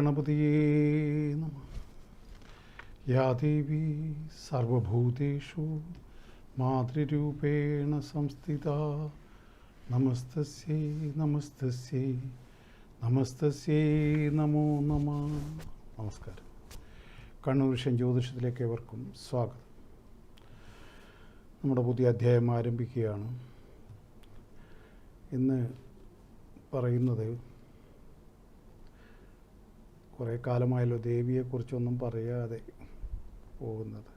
ഗണപതിയേ നമഃ. യാ ദേവി സർവഭൂതേഷു മാതൃരൂപേണ സംസ്ഥിതാ നമസ്തസ്യൈ നമസ്തസ്യൈ നമസ്തസ്യൈ നമോ നമഃ. നമസ്കാരം. കണ്ണൂർ വിഷൻ ജ്യോതിഷത്തിലേക്ക് ഏവർക്കും സ്വാഗതം. നമ്മുടെ പുതിയ അധ്യായം ആരംഭിക്കുകയാണ്. ഇന്ന് പറയുന്നത്, കുറേ കാലമായല്ലോ ദേവിയെക്കുറിച്ചൊന്നും പറയാതെ പോകുന്നത്.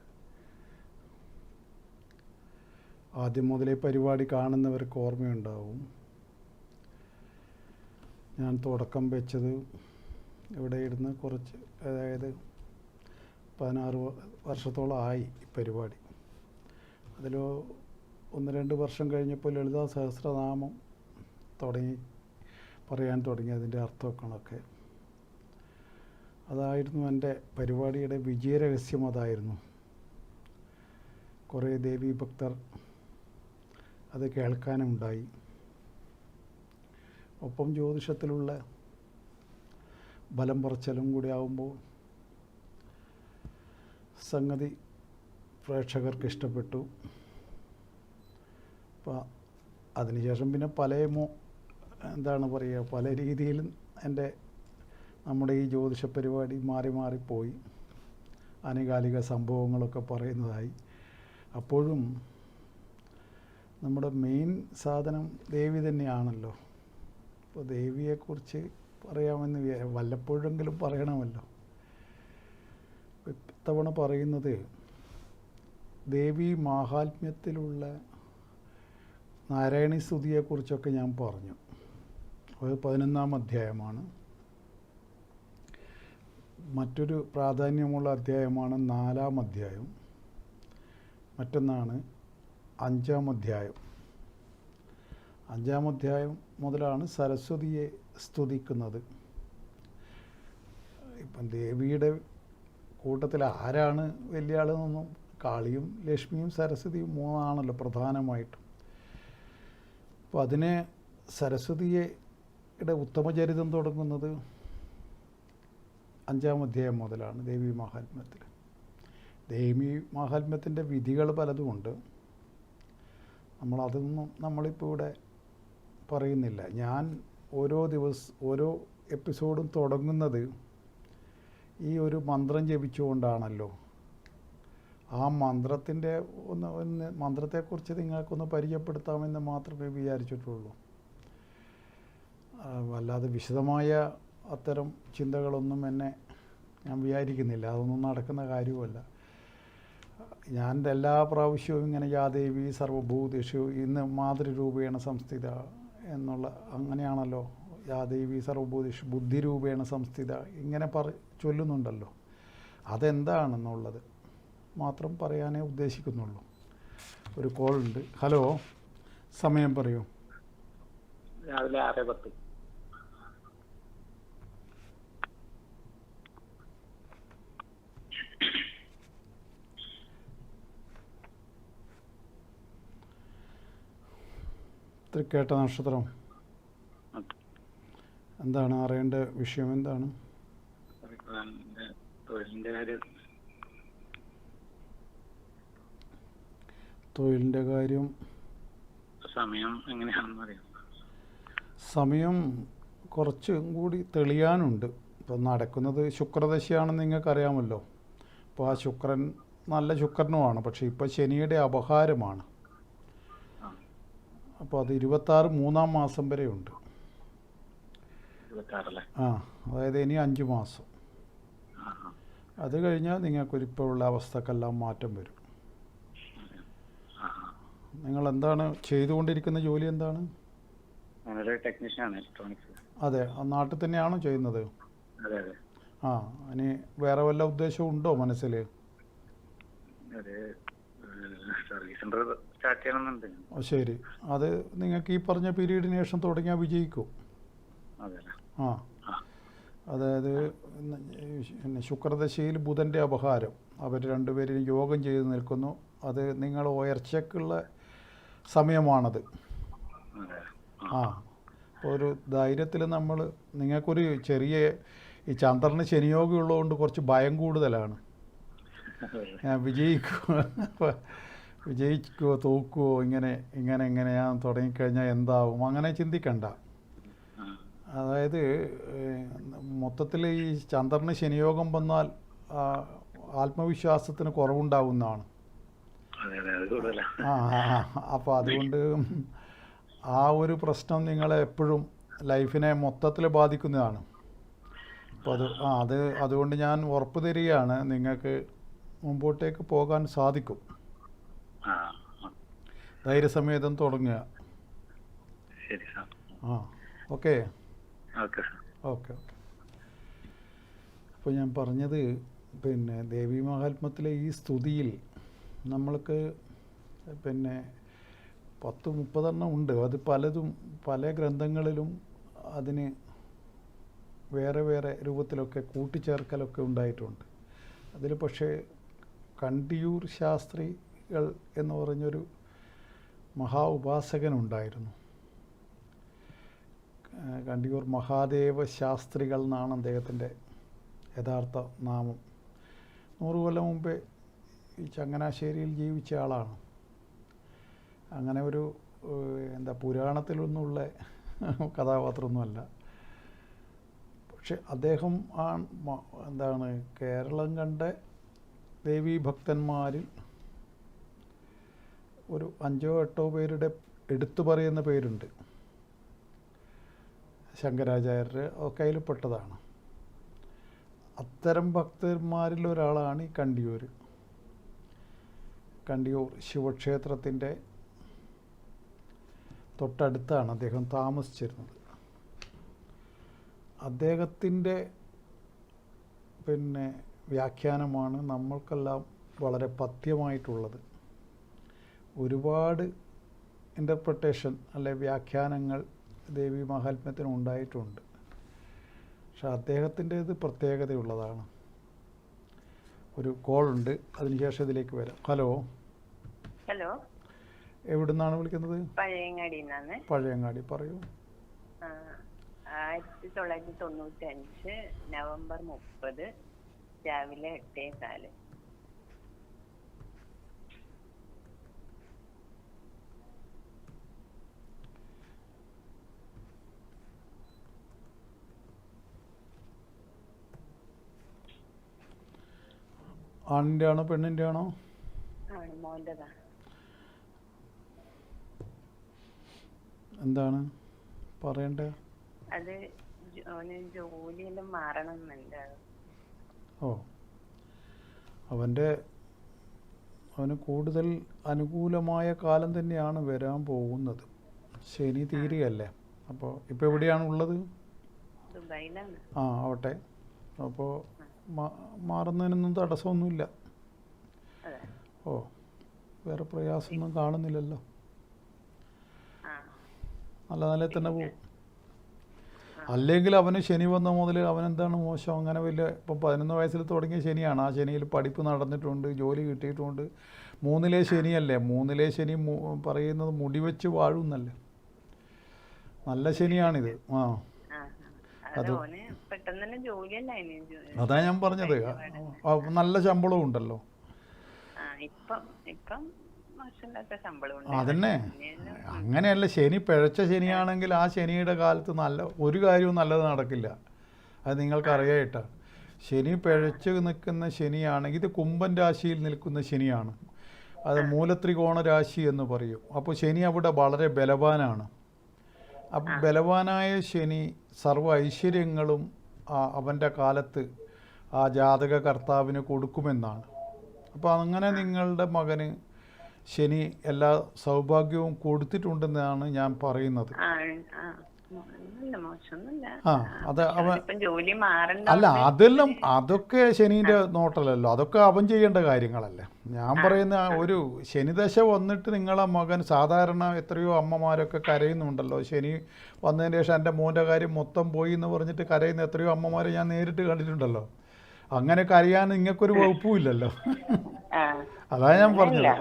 ആദ്യം മുതലേ പരിപാടി കാണുന്നവർക്ക് ഓർമ്മയുണ്ടാവും, ഞാൻ തുടക്കം വെച്ചത് ഇവിടെ ഇരുന്ന് കുറച്ച്, അതായത് 16 വർഷത്തോളമായി ഈ പരിപാടി. അതിൽ 1-2 വർഷം കഴിഞ്ഞപ്പോൾ ലളിതാ സഹസ്രനാമം പറയാൻ തുടങ്ങി. അതിൻ്റെ അർത്ഥങ്ങളൊക്കെ അതായിരുന്നു എൻ്റെ പരിപാടിയുടെ വിജയരഹസ്യം. അതായിരുന്നു കുറേ ദേവീ ഭക്തർ അത് കേൾക്കാനുണ്ടായി. ഒപ്പം ജ്യോതിഷത്തിലുള്ള ബലം പറച്ചലും കൂടി ആകുമ്പോൾ സംഗതി പ്രേക്ഷകർക്ക് ഇഷ്ടപ്പെട്ടു. അപ്പോൾ അതിനുശേഷം പിന്നെ പല രീതിയിലും നമ്മുടെ ഈ ജ്യോതിഷ പരിപാടി മാറിപ്പോയി. ആനുകാലിക സംഭവങ്ങളൊക്കെ പറയുന്നതായി. അപ്പോഴും നമ്മുടെ മെയിൻ സാധനം ദേവി തന്നെയാണല്ലോ. അപ്പോൾ ദേവിയെക്കുറിച്ച് പറയാമെന്ന് വല്ലപ്പോഴെങ്കിലും പറയണമല്ലോ. ഇത്തവണ പറയുന്നത് ദേവി മാഹാത്മ്യത്തിലുള്ള നാരായണീ സ്തുതിയെക്കുറിച്ചൊക്കെ ഞാൻ പറഞ്ഞു. അത് 11-ാം അധ്യായമാണ്. മറ്റൊരു പ്രാധാന്യമുള്ള അധ്യായമാണ് 4-ാം അധ്യായം. മറ്റൊന്നാണ് 5-ാം അധ്യായം. 5-ാം അധ്യായം മുതലാണ് സരസ്വതിയെ സ്തുതിക്കുന്നത്. ഇപ്പം ദേവിയുടെ കൂട്ടത്തിൽ ആരാണ് വലിയ ആളെന്നൊന്നും, കാളിയും ലക്ഷ്മിയും സരസ്വതിയും 3ആണല്ലോ പ്രധാനമായിട്ടും. അപ്പോൾ സരസ്വതിയുടെ ഉത്തമചരിതം തുടങ്ങുന്നത് 5-ാം അധ്യായം മുതലാണ് ദേവി മാഹാത്മ്യത്തിൽ. ദേവി മാഹാത്മ്യത്തിൻ്റെ വിധികൾ പലതുമുണ്ട്. നമ്മളിപ്പോൾ ഇവിടെ പറയുന്നില്ല. ഞാൻ ഓരോ എപ്പിസോഡും തുടങ്ങുന്നത് ഈ ഒരു മന്ത്രം ജപിച്ചുകൊണ്ടാണല്ലോ. ആ മന്ത്രത്തെക്കുറിച്ച് നിങ്ങൾക്കൊന്ന് പരിചയപ്പെടുത്താമെന്ന് മാത്രമേ വിചാരിച്ചിട്ടുള്ളൂ. വല്ലാതെ വിശദമായ അത്തരം ചിന്തകളൊന്നും ഞാൻ വിചാരിക്കുന്നില്ല. അതൊന്നും നടക്കുന്ന കാര്യവുമല്ല. ഞാൻ എല്ലാ പ്രാവശ്യവും ഇങ്ങനെ യാദേവി സർവഭൂതേഷു, ഇന്ന് മാതൃരൂപേണ സംസ്ഥിത എന്നുള്ള, അങ്ങനെയാണല്ലോ, യാദേവി സർവഭൂതേഷു ബുദ്ധിരൂപേണ സംസ്ഥിത, ഇങ്ങനെ ചൊല്ലുന്നുണ്ടല്ലോ. അതെന്താണെന്നുള്ളത് മാത്രം പറയാനേ ഉദ്ദേശിക്കുന്നുള്ളൂ. ഒരു കോൾ ഉണ്ട്. ഹലോ, സമയം പറയൂ. രാവിലെ 6:10. തൃക്കേട്ട നക്ഷത്രം. എന്താണ് അറിയേണ്ട വിഷയം? എന്താണ് തൊഴിലിൻ്റെ കാര്യം? സമയം എങ്ങനെയാണെന്ന് അറിയാം. സമയം കുറച്ചും കൂടി തെളിയാനുണ്ട്. ഇപ്പം നടക്കുന്നത് ശുക്രദശയാണെന്ന് നിങ്ങൾക്കറിയാമല്ലോ. അപ്പോൾ ആ ശുക്രൻ നല്ല ശുക്രനുമാണ്. പക്ഷേ ഇപ്പോൾ ശനിയുടെ അപഹാരമാണ്. അപ്പോൾ അത് 26 3-ാം മാസം വരെ ഉണ്ട്. അതായത് ഇനി 5 മാസം. അത് കഴിഞ്ഞാൽ നിങ്ങൾക്കൊരിപ്പോൾ ഉള്ള അവസ്ഥക്കെല്ലാം മാറ്റം വരും. നിങ്ങൾ എന്താണ് ചെയ്തുകൊണ്ടിരിക്കുന്ന ജോലി? എന്താണ്? അതെ, നാട്ടിൽ തന്നെയാണോ ചെയ്യുന്നത്? ഇനി വേറെ വല്ല ഉദ്ദേശവും ഉണ്ടോ മനസ്സിൽ? ശരി, അത് നിങ്ങൾക്ക് ഈ പറഞ്ഞ പീരീഡിന് ശേഷം തുടങ്ങിയാൽ വിജയിക്കും. അതായത് ശുക്രദശയിൽ ബുധൻ്റെ അപഹാരം, അവർ രണ്ടുപേരും യോഗം ചെയ്ത് നിൽക്കുന്നു. അത് നിങ്ങൾ ഉയർച്ചയ്ക്കുള്ള സമയമാണത്. അപ്പോൾ ഒരു ധൈര്യത്തിൽ നിങ്ങൾക്കൊരു ചെറിയ ഈ ചന്ദ്രന് ശനിയോഗം ഉള്ളതുകൊണ്ട് കുറച്ച് ഭയം കൂടുതലാണ്. ഞാൻ വിജയിക്കുമോ തോക്കുമോ എങ്ങനെയാ തുടങ്ങിക്കഴിഞ്ഞാൽ എന്താവും അങ്ങനെ ചിന്തിക്കണ്ട. അതായത് മൊത്തത്തിൽ ഈ ചന്ദ്രന് ശനിയോഗം വന്നാൽ ആത്മവിശ്വാസത്തിന് കുറവുണ്ടാവുന്നതാണ്. അപ്പോൾ അതുകൊണ്ട് ആ ഒരു പ്രശ്നം നിങ്ങളെ എപ്പോഴും ലൈഫിനെ മൊത്തത്തിൽ ബാധിക്കുന്നതാണ്. അപ്പോൾ അതുകൊണ്ട് ഞാൻ ഉറപ്പ് തരികയാണ്, നിങ്ങൾക്ക് മുമ്പോട്ടേക്ക് പോകാൻ സാധിക്കും. ധൈര്യസമേതം തുടങ്ങുക. ഓക്കെ. ഓക്കെ. അപ്പോൾ ഞാൻ പറഞ്ഞത് പിന്നെ ദേവീ മഹാത്മ്യത്തിലെ ഈ സ്തുതിയിൽ നമ്മൾക്ക് പിന്നെ 10-30 ഉണ്ട്. അത് പലതും പല ഗ്രന്ഥങ്ങളിലും അതിന് വേറെ വേറെ രൂപത്തിലൊക്കെ കൂട്ടിച്ചേർക്കലൊക്കെ ഉണ്ടായിട്ടുണ്ട്. അതിൽ പക്ഷേ കണ്ടിയൂർ ശാസ്ത്രികൾ എന്ന് പറഞ്ഞൊരു മഹാ ഉപാസകനുണ്ടായിരുന്നു. കണ്ടിയൂർ മഹാദേവ ശാസ്ത്രികൾ എന്നാണ് അദ്ദേഹത്തിൻ്റെ യഥാർത്ഥ നാമം. 100 കൊല്ലം മുമ്പേ ഈ ചങ്ങനാശ്ശേരിയിൽ ജീവിച്ച ആളാണ്. അങ്ങനെ ഒരു പുരാണത്തിലൊന്നുള്ള കഥാപാത്രമൊന്നുമല്ല. പക്ഷെ അദ്ദേഹം കേരളം കണ്ട ദേവീഭക്തന്മാരിൽ ഒരു 5-8 പേരുടെ എടുത്തു പറയുന്ന പേരുണ്ട്. ശങ്കരാചാര്യർ ഒക്കെ അതിൽ പെട്ടതാണ്. അത്തരം ഭക്തന്മാരിൽ ഒരാളാണ് ഈ കണ്ടിയൂർ ശിവക്ഷേത്രത്തിൻ്റെ തൊട്ടടുത്താണ് അദ്ദേഹം താമസിച്ചിരുന്നത്. അദ്ദേഹത്തിൻ്റെ വ്യാഖ്യാനമാണ് നമ്മൾക്കെല്ലാം വളരെ പഥ്യമായിട്ടുള്ളത്. ഒരുപാട് ഇൻ്റർപ്രിട്ടേഷൻ വ്യാഖ്യാനങ്ങൾ ദേവീ മഹാത്മ്യത്തിന് ഉണ്ടായിട്ടുണ്ട്. പക്ഷെ അദ്ദേഹത്തിൻ്റേത് പ്രത്യേകതയുള്ളതാണ്. ഒരു കോളുണ്ട്, അതിനുശേഷം ഇതിലേക്ക് വരാം. ഹലോ. എവിടുന്നാണ് വിളിക്കുന്നത്? പഴയങ്ങാടി. പറയൂ. 1995 നവംബർ 30 രാവിലെ 8:15. ആണിൻ്റെ ആണോ പെണ്ണിൻ്റെ ആണോ? മോൻ്റെതാ. എന്താണ് പറയണ്ടേ? അത് ജോലിയെല്ലാം മാറണമെന്നുണ്ട്. അവന് കൂടുതൽ അനുകൂലമായ കാലം തന്നെയാണ് വരാൻ പോകുന്നത്. ശനി തീരുകയല്ലേ. അപ്പോൾ ഇപ്പോൾ എവിടെയാണ് ഉള്ളത്? ദുബായിലാണ്. ആവട്ടെ. അപ്പോൾ മാറുന്നതിനൊന്നും തടസ്സമൊന്നുമില്ല. വേറെ പ്രയാസമൊന്നും കാണുന്നില്ലല്ലോ. നല്ല തന്നെ പോകും. അല്ലെങ്കിൽ അവന് ശനി വന്ന മുതൽ അവനെന്താണ് മോശം? അങ്ങനെ ഇപ്പം 11 വയസ്സിൽ തുടങ്ങിയ ശനിയാണ്. ആ ശനിയിൽ പഠിപ്പ് നടന്നിട്ടുണ്ട്, ജോലി കിട്ടിയിട്ടുണ്ട്. 3-ലെ ശനിയല്ലേ. 3-ലെ ശനി പറയുന്നത് മുടിവെച്ച് വാഴുന്നല്ലേ. നല്ല ശനിയാണിത്. അതാ ഞാൻ പറഞ്ഞത്. നല്ല ശമ്പളവും ഉണ്ടല്ലോ. അതന്നെ. അങ്ങനെയല്ല, ശനി പിഴച്ച ശനിയാണെങ്കിൽ ആ ശനിയുടെ കാലത്ത് ഒരു കാര്യവും നല്ലത് നടക്കില്ല. അത് നിങ്ങൾക്കറിയായിട്ടാണ്. ശനി പിഴച്ച് നിൽക്കുന്ന ശനിയാണെങ്കിൽ ഇത് കുംഭൻ രാശിയിൽ നിൽക്കുന്ന ശനിയാണ്. അത് മൂലത്രികോണ രാശി എന്ന് പറയും. അപ്പോൾ ശനി അവിടെ വളരെ ബലവാനാണ്. അപ്പം ബലവാനായ ശനി സർവ്വ ഐശ്വര്യങ്ങളും അവൻ്റെ കാലത്ത് ആ ജാതകകർത്താവിന് കൊടുക്കുമെന്നാണ്. അപ്പോൾ അങ്ങനെ നിങ്ങളുടെ മകന് ശനി എല്ലാ സൗഭാഗ്യവും കൊടുത്തിട്ടുണ്ടെന്നാണ് ഞാൻ പറയുന്നത്. അതൊക്കെ ശനീൻ്റെ നോട്ടലല്ലോ. അതൊക്കെ അവൻ ചെയ്യേണ്ട കാര്യങ്ങളല്ലേ. ഞാൻ പറയുന്ന ഒരു ശനിദശ വന്നിട്ട് നിങ്ങളെ മകൻ, സാധാരണ എത്രയോ അമ്മമാരൊക്കെ കരയുന്നുണ്ടല്ലോ. ശനി വന്നതിന് ശേഷം എൻ്റെ മോൻ്റെ കാര്യം മൊത്തം പോയി എന്ന് പറഞ്ഞിട്ട് കരയുന്ന എത്രയോ അമ്മമാരെ ഞാൻ നേരിട്ട് കണ്ടിട്ടുണ്ടല്ലോ. അങ്ങനെ കരയാൻ നിങ്ങൾക്കൊരു വകുപ്പുമില്ലല്ലോ. അതാ ഞാൻ പറഞ്ഞത്.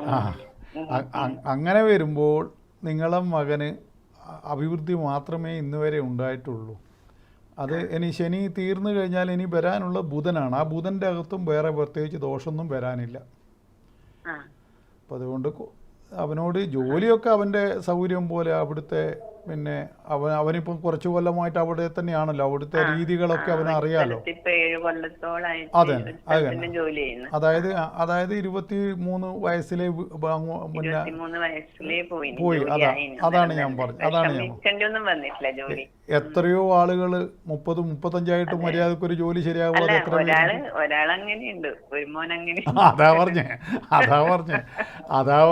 അങ്ങനെ വരുമ്പോൾ നിങ്ങളെ മകന് അഭിവൃദ്ധി മാത്രമേ ഇന്നുവരെ ഉണ്ടായിട്ടുള്ളൂ. അത് ഇനി ശനി തീർന്നു കഴിഞ്ഞാൽ ഇനി വരാനുള്ള ബുധനാണ്. ആ ബുധൻ്റെ അകത്തും വേറെ പ്രത്യേകിച്ച് ദോഷമൊന്നും വരാനില്ല. ആ അപ്പം അതുകൊണ്ട് അവനോട് ജോലിയൊക്കെ അവൻ്റെ സൗകര്യം പോലെ അവിടുത്തെ പിന്നെ അവനിപ്പം കുറച്ച് കൊല്ലമായിട്ട് അവിടെ തന്നെയാണല്ലോ, അവിടുത്തെ രീതികളൊക്കെ അവനറിയാലോ. ഇപ്പൊ 7 കൊല്ലത്തോളായിട്ട് അതെ ഒരു അത് സ്ഥലത്ത് തന്നെ. ജോലി ചെയ്യുന്നു. അതായത് 23 വയസ്സിലെ പിന്നെ 23 വയസ്സിലേ പോയി. ജോലി അതാണ് ഞാൻ പറഞ്ഞത്. വിഷമിക്കേണ്ടിയൊന്നും വന്നിട്ടില്ല ജോലി. എത്രയോ ആളുകൾ 30, 35 മര്യാദക്കൊരു ജോലി ശരിയാകുമ്പോൾ അല്ല, എത്ര ഒരാളങ്ങനെയുണ്ട്, ഒരു മോൻ അങ്ങനെ. അതാ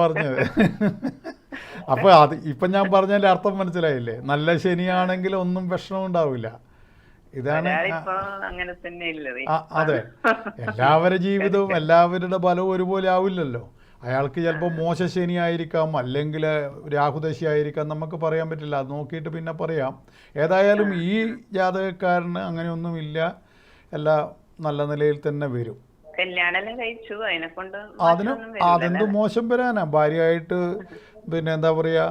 പറഞ്ഞത്. അപ്പോൾ ഇപ്പം ഞാൻ പറഞ്ഞതിൻ്റെ അർത്ഥം മനസ്സിലായില്ലേ? നല്ല ശനിയാണെങ്കിൽ ഒന്നും പ്രശ്നം ഉണ്ടാവില്ല. ഇതാണ് അങ്ങനെ തന്നെ ഉള്ളത്. അതെ, എല്ലാവരുടെ ജീവിതവും എല്ലാവരുടെ ബലവും ഒരുപോലെ ആവില്ലല്ലോ. അയാൾക്ക് ചിലപ്പോൾ മോശ ശനി ആയിരിക്കാം, അല്ലെങ്കിൽ രാഹുദശി ആയിരിക്കാം, നമുക്ക് പറയാൻ പറ്റില്ല. അത് നോക്കിയിട്ട് പിന്നെ പറയാം. ഏതായാലും ഈ ജാതകക്കാരന് അങ്ങനെയൊന്നുമില്ല, എല്ലാം നല്ല നിലയിൽ തന്നെ വരും. കല്യാണം കഴിച്ചു, അതിനെ കൊണ്ട് അതെന്ത് മോശം വരാനാ? ഭാര്യയായിട്ട് പിന്നെ എന്താ പറയുക,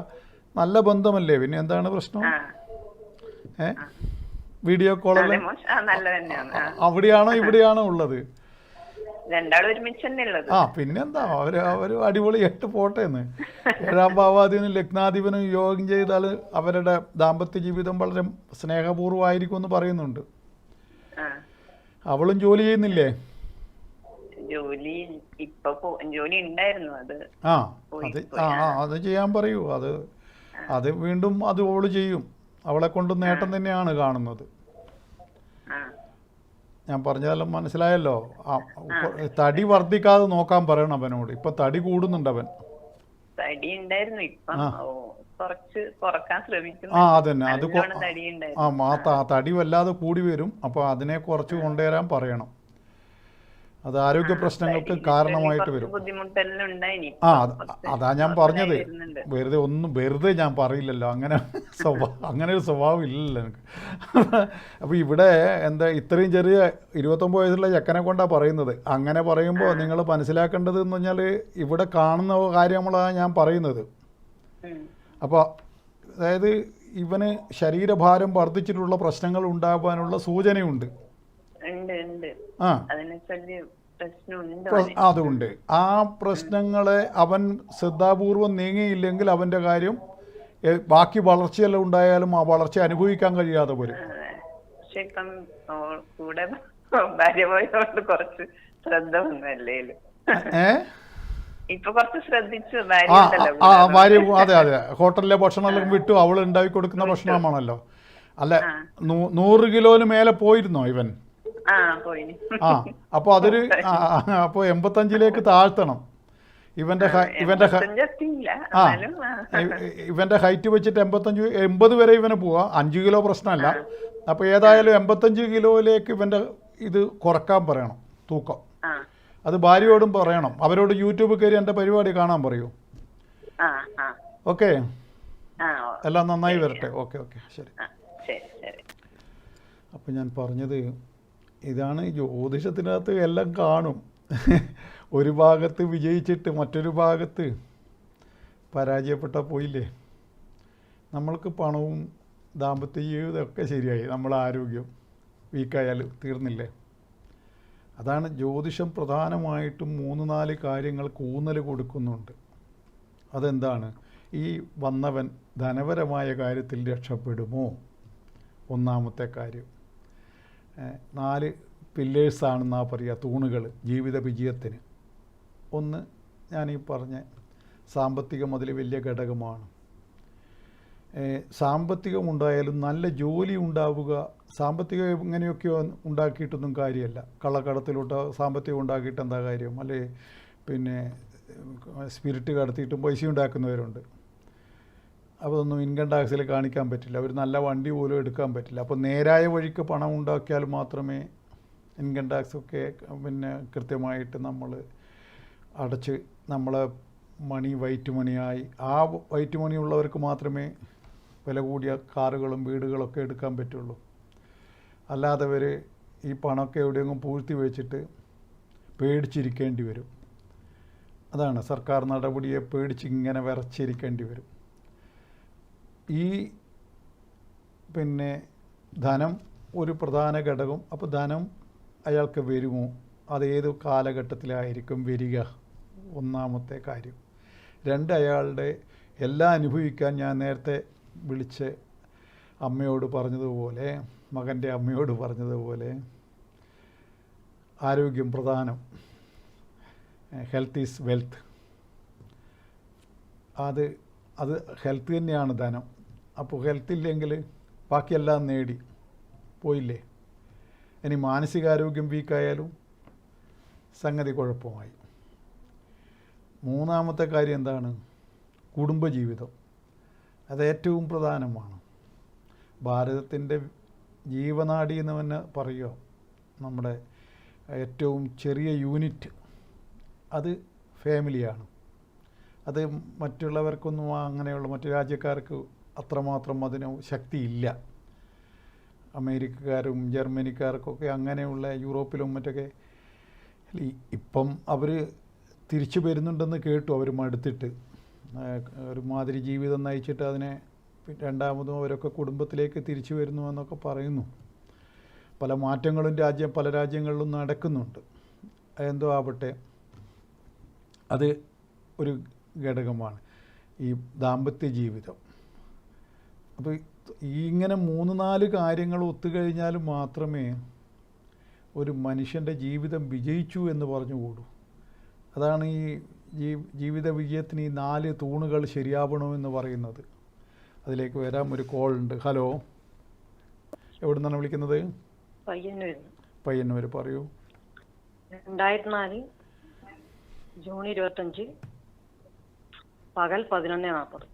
നല്ല ബന്ധമല്ലേ, പിന്നെ എന്താണ് പ്രശ്നം? വീഡിയോ കോളല്ലേ? അവിടെയാണോ ഇവിടെയാണോ ഉള്ളത്? രണ്ടാളും ഒരുമിച്ച് തന്നെ ഉള്ളത്. പിന്നെന്താ, അവര് അടിപൊളിയായിട്ട് പോട്ടേന്ന്. 7ാം ഭാവാധിപനും ലഗ്നാധിപനും യോഗം ചെയ്താൽ അവരുടെ ദാമ്പത്യ ജീവിതം വളരെ സ്നേഹപൂർവ്വമായിരിക്കും എന്ന് പറയുന്നുണ്ട്. അവളും ജോലി ചെയ്യുന്നില്ലേ? ജോലി ഉണ്ടായിരുന്നു, അത് ചെയ്യാൻ പറയൂ. അത് വീണ്ടും അത് ഓള് ചെയ്യും. അവളെ കൊണ്ട് നേട്ടം തന്നെയാണ് കാണുന്നത്. ഞാൻ പറഞ്ഞതെല്ലാം മനസ്സിലായല്ലോ. തടി വർദ്ധിക്കാതെ നോക്കാൻ പറയണം അവനോട്. ഇപ്പൊ തടി കൂടുന്നുണ്ട് അവൻ. അതന്നെ, തടി വല്ലാതെ കൂടി വരും. അപ്പൊ അതിനെ കുറച്ച് കൊണ്ടുവരാൻ പറയണം. അത് ആരോഗ്യ പ്രശ്നങ്ങൾക്ക് കാരണമായിട്ട് വരും. അതാ ഞാൻ പറഞ്ഞത്. വെറുതെ ഞാൻ പറയില്ലല്ലോ, അങ്ങനെ ഒരു സ്വഭാവം ഇല്ലല്ലോ എനിക്ക്. അപ്പോൾ ഇവിടെ എന്താ ഇത്രയും ചെറിയ 29 വയസ്സുള്ള ചെക്കനെ കൊണ്ടാണ് പറയുന്നത്. അങ്ങനെ പറയുമ്പോൾ നിങ്ങൾ മനസ്സിലാക്കേണ്ടത് എന്ന് പറഞ്ഞാൽ ഇവിടെ കാണുന്ന കാര്യങ്ങളാണ് ഞാൻ പറയുന്നത്. അപ്പോൾ അതായത് ഇവന് ശരീരഭാരം വർദ്ധിച്ചിട്ടുള്ള പ്രശ്നങ്ങൾ ഉണ്ടാകാനുള്ള സൂചനയുണ്ട്. അതുകൊണ്ട് ആ പ്രശ്നങ്ങളെ അവൻ ശ്രദ്ധാപൂർവം നീങ്ങിയില്ലെങ്കിൽ അവൻ്റെ കാര്യം ബാക്കി വളർച്ചയെല്ലാം ഉണ്ടായാലും ആ വളർച്ച അനുഭവിക്കാൻ കഴിയാതെ വരും. ഭാര്യ അതെ ഹോട്ടലിലെ ഭക്ഷണമെല്ലാം വിട്ടു, അവൾ ഉണ്ടാക്കി കൊടുക്കുന്ന ഭക്ഷണമാണല്ലോ. അല്ല, 100 കിലോന് മേലെ പോയിരുന്നോ ഇവൻ? അപ്പോൾ അതൊരു 85ലേക്ക് താഴ്ത്തണം. ഇവന്റെ ഹൈറ്റ് വെച്ചിട്ട് 80 വരെ ഇവന് പോവാം. 5 കിലോ പ്രശ്നമല്ല. അപ്പോൾ ഏതായാലും 85 കിലോയിലേക്ക് ഇവന്റെ ഇത് കുറക്കാൻ പറയണം, തൂക്കം. അത് ഭാര്യയോടും പറയണം. അവരോട് യൂട്യൂബ് കയറി എൻ്റെ പരിപാടി കാണാൻ പറയൂ. ഓക്കെ, എല്ലാം നന്നായി വരട്ടെ. ഓക്കെ ശരി. അപ്പം ഞാൻ പറഞ്ഞത് ഇതാണ്, ജ്യോതിഷത്തിനകത്ത് എല്ലാം കാണും. ഒരു ഭാഗത്ത് വിജയിച്ചിട്ട് മറ്റൊരു ഭാഗത്ത് പരാജയപ്പെട്ടാൽ പോയില്ലേ. നമ്മൾക്ക് പണവും ദാമ്പത്യ ജീവിതമൊക്കെ ശരിയായി, നമ്മളെ ആരോഗ്യം വീക്കായാൽ തീർന്നില്ലേ. അതാണ് ജ്യോതിഷം പ്രധാനമായിട്ടും 3-4 കാര്യങ്ങൾക്ക് ഊന്നൽ കൊടുക്കുന്നുണ്ട്. അതെന്താണ്? ഈ വന്നവൻ ധനപരമായ കാര്യത്തിൽ രക്ഷപ്പെടുമോ? ഒന്നാമത്തെ കാര്യം. 4 പില്ലേഴ്സാണെന്നാ പറയുക, തൂണുകൾ ജീവിത വിജയത്തിന്. ഒന്ന് ഞാനീ പറഞ്ഞ സാമ്പത്തികം അതിൽ വലിയ ഘടകമാണ്. സാമ്പത്തികമുണ്ടായാലും നല്ല ജോലി ഉണ്ടാവുക. സാമ്പത്തികം എങ്ങനെയൊക്കെയോ ഉണ്ടാക്കിയിട്ടൊന്നും കാര്യമല്ല. കള്ളക്കടത്തിലോട്ട് സാമ്പത്തികം ഉണ്ടാക്കിയിട്ട് എന്താ കാര്യം? അല്ലേ പിന്നെ സ്പിരിറ്റ് കടത്തിയിട്ടും പൈസ ഉണ്ടാക്കുന്നവരുണ്ട്. അതൊന്നും ഇൻകം ടാക്സിൽ കാണിക്കാൻ പറ്റില്ല. ഒരു നല്ല വണ്ടി പോലും എടുക്കാൻ പറ്റില്ല. അപ്പോൾ നേരായ വഴിക്ക് പണം ഉണ്ടാക്കിയാൽ മാത്രമേ ഇൻകം ടാക്സൊക്കെ പിന്നെ കൃത്യമായിട്ട് നമ്മൾ അടച്ച് നമ്മളെ മണി വൈറ്റ് മണിയായി, ആ വൈറ്റ് മണി ഉള്ളവർക്ക് മാത്രമേ വില കൂടിയ കാറുകളും വീടുകളൊക്കെ എടുക്കാൻ പറ്റുള്ളൂ. അല്ലാത്തവർ ഈ പണമൊക്കെ എവിടെയെങ്കിലും പൂഴ്ത്തി വെച്ചിട്ട് പേടിച്ചിരിക്കേണ്ടി വരും. അതാണ് സർക്കാർ നടപടിയെ പേടിച്ച് ഇങ്ങനെ വിറച്ചിരിക്കേണ്ടി വരും. ഈ പിന്നെ ധനം ഒരു പ്രധാന ഘടകം. അപ്പോൾ ധനം അയാൾക്ക് വരുമോ, അതേത് കാലഘട്ടത്തിലായിരിക്കും വരിക, ഒന്നാമത്തെ കാര്യം. രണ്ട്, അയാളുടെ എല്ലാം അനുഭവിക്കാൻ ഞാൻ നേരത്തെ വിളിച്ച് അമ്മയോട് പറഞ്ഞതുപോലെ, മകൻ്റെ അമ്മയോട് പറഞ്ഞതുപോലെ, ആരോഗ്യം പ്രധാനം, ഹെൽത്ത് ഈസ് വെൽത്ത്. അത് ഹെൽത്ത് തന്നെയാണ് ധനം. അപ്പോൾ ഹെൽത്ത് ഇല്ലെങ്കിൽ ബാക്കിയെല്ലാം നേടി പോയില്ലേ. ഇനി മാനസികാരോഗ്യം വീക്കായാലും സംഗതി കുഴപ്പമായി. മൂന്നാമത്തെ കാര്യം എന്താണ്? കുടുംബജീവിതം. അത് ഏറ്റവും പ്രധാനമാണ്. ഭാരതത്തിൻ്റെ ജീവനാഡി എന്ന് തന്നെ പറയുക. നമ്മുടെ ഏറ്റവും ചെറിയ യൂണിറ്റ് അത് ഫാമിലിയാണ്. അത് മറ്റുള്ളവർക്കൊന്നും അങ്ങനെയുള്ള മറ്റു രാജ്യക്കാർക്ക് അത്രമാത്രം അതിന് ശക്തിയില്ല. അമേരിക്കക്കാരും ജർമ്മനിക്കാർക്കൊക്കെ അങ്ങനെയുള്ള, യൂറോപ്പിലും മറ്റൊക്കെ ഇപ്പം അവർ തിരിച്ചു വരുന്നുണ്ടെന്ന് കേട്ടു. അവർ മടുത്തിട്ട് ഒരുമാതിരി ജീവിതം നയിച്ചിട്ട് അതിനെ രണ്ടാമതും അവരൊക്കെ കുടുംബത്തിലേക്ക് തിരിച്ചു വരുന്നു എന്നൊക്കെ പറയുന്നു. പല മാറ്റങ്ങളും പല രാജ്യങ്ങളിലും നടക്കുന്നുണ്ട്. എന്തോ ആവട്ടെ, അത് ഒരു ഘടകമാണ് ഈ ദാമ്പത്യ ജീവിതം. അപ്പോൾ ഇങ്ങനെ 3-4 കാര്യങ്ങൾ ഒത്തുകഴിഞ്ഞാൽ മാത്രമേ ഒരു മനുഷ്യൻ്റെ ജീവിതം വിജയിച്ചു എന്ന് പറഞ്ഞുകൂടൂ. അതാണ് ഈ ജീവിത വിജയത്തിന് ഈ 4 തൂണുകൾ ശരിയാവണമെന്ന് പറയുന്നത്. അതിലേക്ക് വരാം. ഒരു കോൾ ഉണ്ട്. ഹലോ, എവിടെ നിന്നാണ് വിളിക്കുന്നത്? പയ്യന്നൂർ. പറയൂ. 2004 ജൂൺ 25 പകൽ 11:40.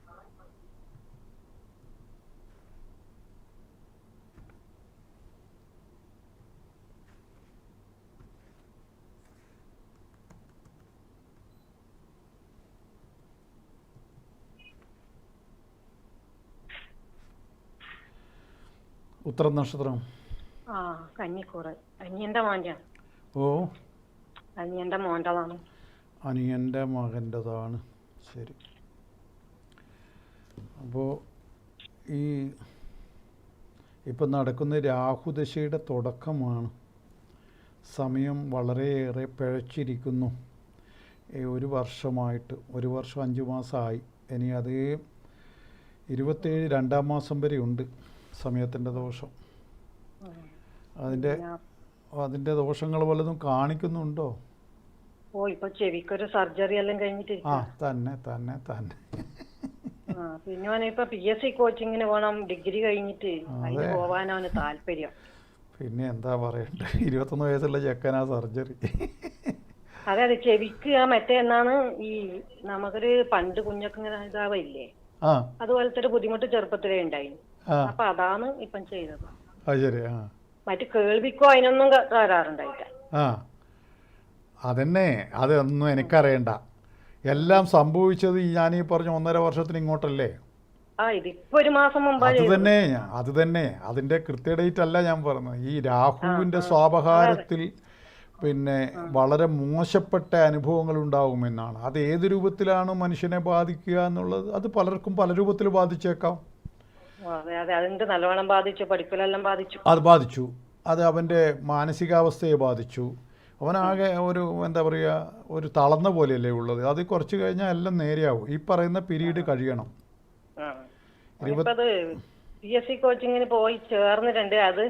ഉത്തരം നക്ഷത്രം. കന്നിക്കൂറ്. അനിയന്റെ മോൻ്റെയാണ്. ഓ, അനിയന്റെ മോൻ്റെതാണ്. അനിയൻ്റെ മകൻ്റെതാണ്. ശരി. അപ്പോൾ ഇപ്പം നടക്കുന്ന രാഹുദശയുടെ തുടക്കമാണ്. സമയം വളരെയേറെ പിഴച്ചിരിക്കുന്നു. 1 വർഷമായിട്ട്, 1 വർഷം 5 മാസമായി. ഇനി അത് 27 2-ാം മാസം വരെ ഉണ്ട് സമയത്തിൻ്റെ ദോഷം. അതിൻ്റെ ദോഷങ്ങൾ വല്ലതും കാണിക്കുന്നുണ്ടോ? ഇപ്പൊ ചെവിക്കൊരു സർജറി എല്ലാം കഴിഞ്ഞിട്ട്. തന്നെ. പിന്നെ ഇപ്പൊ PSC കോച്ചിങ്ങിന് പോകണം. ഡിഗ്രി കഴിഞ്ഞിട്ട് അതിന് പോവാനാണ് താല്പര്യം. പിന്നെ എന്താ പറയണ്ടേ, 21 വയസ്സുള്ള ചെക്കനാ സർജറി. അതെ, ചെവിക്ക് മറ്റേ എന്നാണ് ഈ നമുക്കൊരു പണ്ട് കുഞ്ഞൊക്കെ ഇങ്ങനെ ഇതാവില്ലേ, അതുപോലത്തെ ഒരു ബുദ്ധിമുട്ട് ചെറുപ്പത്തിലേ ഉണ്ടായി. അപ്പൊ അതാണ് ഇപ്പം ചെയ്തത്. മറ്റു കേൾവിക്കോ അതിനൊന്നും തരാറുണ്ടായിട്ട. അതന്നെ, അതൊന്നും എനിക്കറിയണ്ട. എല്ലാം സംഭവിച്ചത് ഞാനീ പറഞ്ഞ 1.5 വർഷത്തിന് ഇങ്ങോട്ടല്ലേ. ഇതിപ്പോ 1 മാസം മുമ്പ്. അത് തന്നെ അതിന്റെ കൃത്യ ഡേറ്റ് അല്ല ഞാൻ പറഞ്ഞത്. ഈ രാഹുവിന്റെ സ്വാപഹാരത്തിൽ പിന്നെ വളരെ മോശപ്പെട്ട അനുഭവങ്ങൾ ഉണ്ടാകുമെന്നാണ്. അത് ഏത് രൂപത്തിലാണ് മനുഷ്യനെ ബാധിക്കുക എന്നുള്ളത് അത് പലർക്കും പല രൂപത്തിൽ ബാധിച്ചേക്കാം. നല്ലോണം ബാധിച്ചു, പഠിപ്പിലെല്ലാം ബാധിച്ചു. അത് ബാധിച്ചു. അത് അവൻ്റെ മാനസികാവസ്ഥയെ ബാധിച്ചു. അവനാകെ ഒരു എന്താ പറയുക, ഒരു തളർന്ന പോലെയല്ലേ ഉള്ളത്. അത് കുറച്ച് കഴിഞ്ഞാൽ എല്ലാം നേരെയാവും. ഈ പറയുന്ന പീരീഡ് കഴിയണം. PSC കോച്ചിങ്ങിന് പോയി ചേർന്നിട്ടുണ്ട്. അത്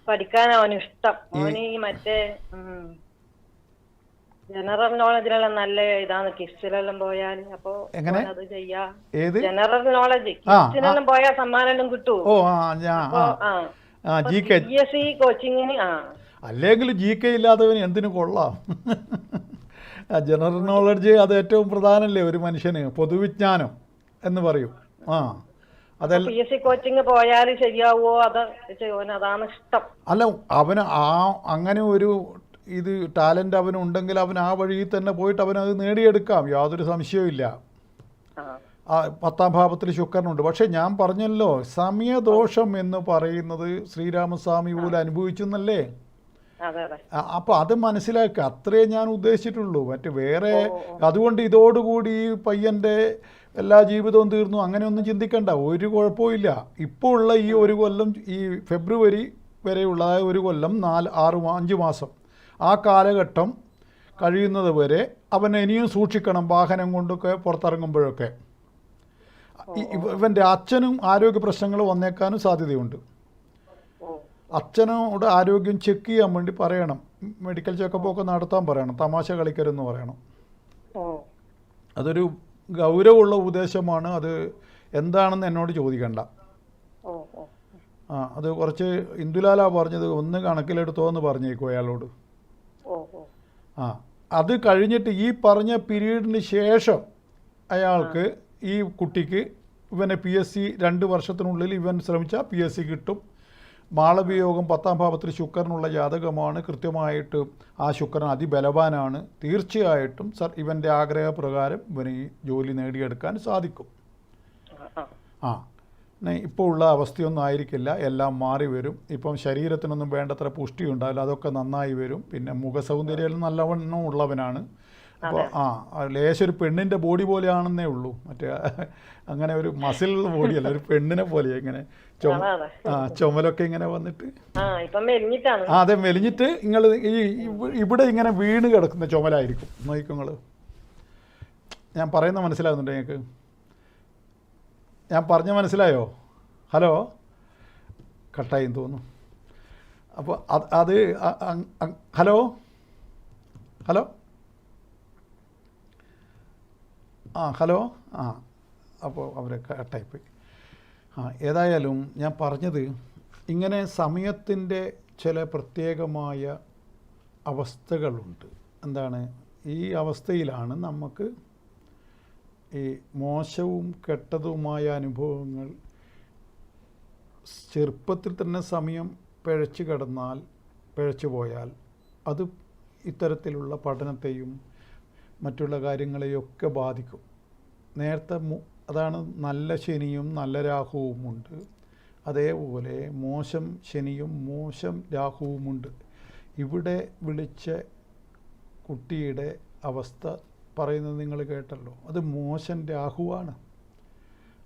പഠിക്കാൻ അവന് ഇഷ്ടം. അവന് ഈ മറ്റേ ജനറൽ നോളജിലെല്ലാം നല്ല ഇതാണ്. കിസ്സിലെല്ലാം പോയാൽ അപ്പൊ അത് ചെയ്യാ. ജനറൽ നോളജ് കിസ്സിനെല്ലാം പോയാൽ സമ്മാനം കിട്ടൂ. PSC കോച്ചിങ്ങിന് അല്ലെങ്കിൽ GK ഇല്ലാത്തവന് എന്തിനു കൊള്ളാം. ജനറൽ നോളജ് അത് ഏറ്റവും പ്രധാനമല്ലേ ഒരു മനുഷ്യന്, പൊതുവിജ്ഞാനം എന്ന് പറയും. അതല്ല PSC കോച്ചിങ് പോയാൽ ശരിയാവോ, അതാണ് ഇഷ്ടം. അല്ല, അവന് അങ്ങനെ ഒരു ടാലന്റ് അവനുണ്ടെങ്കിൽ അവൻ ആ വഴിയിൽ തന്നെ പോയിട്ട് അവനത് നേടിയെടുക്കാം. യാതൊരു സംശയവും. 10-ാം ഭാവത്തിൽ ശുക്രനുണ്ട്. പക്ഷെ ഞാൻ പറഞ്ഞല്ലോ, സമയദോഷം എന്ന് പറയുന്നത് ശ്രീരാമസ്വാമി പോലും അനുഭവിച്ചെന്നല്ലേ. അപ്പോൾ അത് മനസ്സിലാക്കുക. അത്രേ ഞാൻ ഉദ്ദേശിച്ചിട്ടുള്ളൂ. മറ്റ് വേറെ അതുകൊണ്ട് ഇതോടുകൂടി ഈ പയ്യൻ്റെ എല്ലാ ജീവിതവും തീർന്നു അങ്ങനെയൊന്നും ചിന്തിക്കണ്ട. ഒരു കുഴപ്പമില്ല. ഇപ്പോൾ ഉള്ള ഈ 1 കൊല്ലം, ഈ ഫെബ്രുവരി വരെയുള്ള ഒരു കൊല്ലം 5 മാസം ആ കാലഘട്ടം കഴിയുന്നത് വരെ അവൻ ഇനിയും സൂക്ഷിക്കണം വാഹനം കൊണ്ടൊക്കെ പുറത്തിറങ്ങുമ്പോഴൊക്കെ. ഇവൻ്റെ അച്ഛനും ആരോഗ്യ പ്രശ്നങ്ങൾ വന്നേക്കാനും സാധ്യതയുണ്ട്. അച്ഛനോട് ആരോഗ്യം ചെക്ക് ചെയ്യാൻ വേണ്ടി പറയണം, മെഡിക്കൽ ചെക്കപ്പൊക്കെ നടത്താൻ പറയണം, തമാശ കളിക്കരുതെന്ന് പറയണം. അതൊരു ഗൗരവമുള്ള ഉപദേശമാണ്. അത് എന്താണെന്ന് എന്നോട് ചോദിക്കണ്ട. അത് കുറച്ച് ഇന്ദുലാലാ പറഞ്ഞത്, ഒന്ന് കണക്കിലെടുത്തോ എന്ന് പറഞ്ഞേക്കും അയാളോട്. അത് കഴിഞ്ഞിട്ട് ഈ പറഞ്ഞ പീരീഡിന് ശേഷം അയാൾക്ക്, ഈ കുട്ടിക്ക് ഇവനെ PSC 2 വർഷത്തിനുള്ളിൽ ഇവൻ ശ്രമിച്ചാൽ PSC കിട്ടും. മാളവിയോഗം 10ാം ഭാവത്തിൽ ശുക്രനുള്ള ജാതകമാണ്. കൃത്യമായിട്ട് ആ ശുക്രൻ അതിബലവാനാണ്. തീർച്ചയായിട്ടും ഇവൻ്റെ ആഗ്രഹപ്രകാരം ഇവന് ഈ ജോലി നേടിയെടുക്കാൻ സാധിക്കും. ഇപ്പോൾ ഉള്ള അവസ്ഥയൊന്നും ആയിരിക്കില്ല, എല്ലാം മാറി വരും. ഇപ്പം ശരീരത്തിനൊന്നും വേണ്ടത്ര പുഷ്ടി ഉണ്ടാവില്ല, അതൊക്കെ നന്നായി വരും. പിന്നെ മുഖസൗന്ദര്യം നല്ലവണ്ണം ഉള്ളവനാണ്. അപ്പോൾ ലേശൊരു പെണ്ണിൻ്റെ ബോഡി പോലെയാണെന്നേ ഉള്ളൂ. മറ്റേ അങ്ങനെ ഒരു മസിൽ ബോഡിയല്ല, ഒരു പെണ്ണിനെ പോലെ ഇങ്ങനെ ചുമലൊക്കെ ഇങ്ങനെ വന്നിട്ട്. അതെ, മെലിഞ്ഞിട്ട് നിങ്ങൾ ഇവിടെ ഇങ്ങനെ വീണ് കിടക്കുന്ന ചുമലായിരിക്കും. നോക്കും നിങ്ങൾ. ഞാൻ പറയുന്നത് മനസ്സിലാകുന്നുണ്ട് നിങ്ങൾക്ക്? ഞാൻ പറഞ്ഞ മനസ്സിലായോ? ഹലോ, കട്ടായി തോന്നുന്നു. അപ്പോൾ അത് ഹലോ ഹലോ ഹലോ അപ്പോൾ അവർ കട്ടായിപ്പോയി. ഏതായാലും ഞാൻ പറഞ്ഞത്, ഇങ്ങനെ സമയത്തിൻ്റെ ചില പ്രത്യേകമായ അവസ്ഥകളുണ്ട്. എന്താണ് ഈ അവസ്ഥയിലാണ് നമുക്ക് ഈ മോശവും കെട്ടതുമായ അനുഭവങ്ങൾ ചെറുപ്പത്തിൽ തന്നെ സമയം പിഴച്ചു പോയാൽ അത് ഇത്തരത്തിലുള്ള പഠനത്തെയും മറ്റുള്ള കാര്യങ്ങളെയൊക്കെ ബാധിക്കും. നേരത്തെ അതാണ് നല്ല ശനിയും നല്ല രാഹുവുമുണ്ട്. അതേപോലെ മോശം ശനിയും മോശം രാഹുവുമുണ്ട്. ഇവിടെ വിളിച്ച കുട്ടിയുടെ അവസ്ഥ പറയുന്നത് നിങ്ങൾ കേട്ടല്ലോ. അത് മോശം രാഹുവാണ്.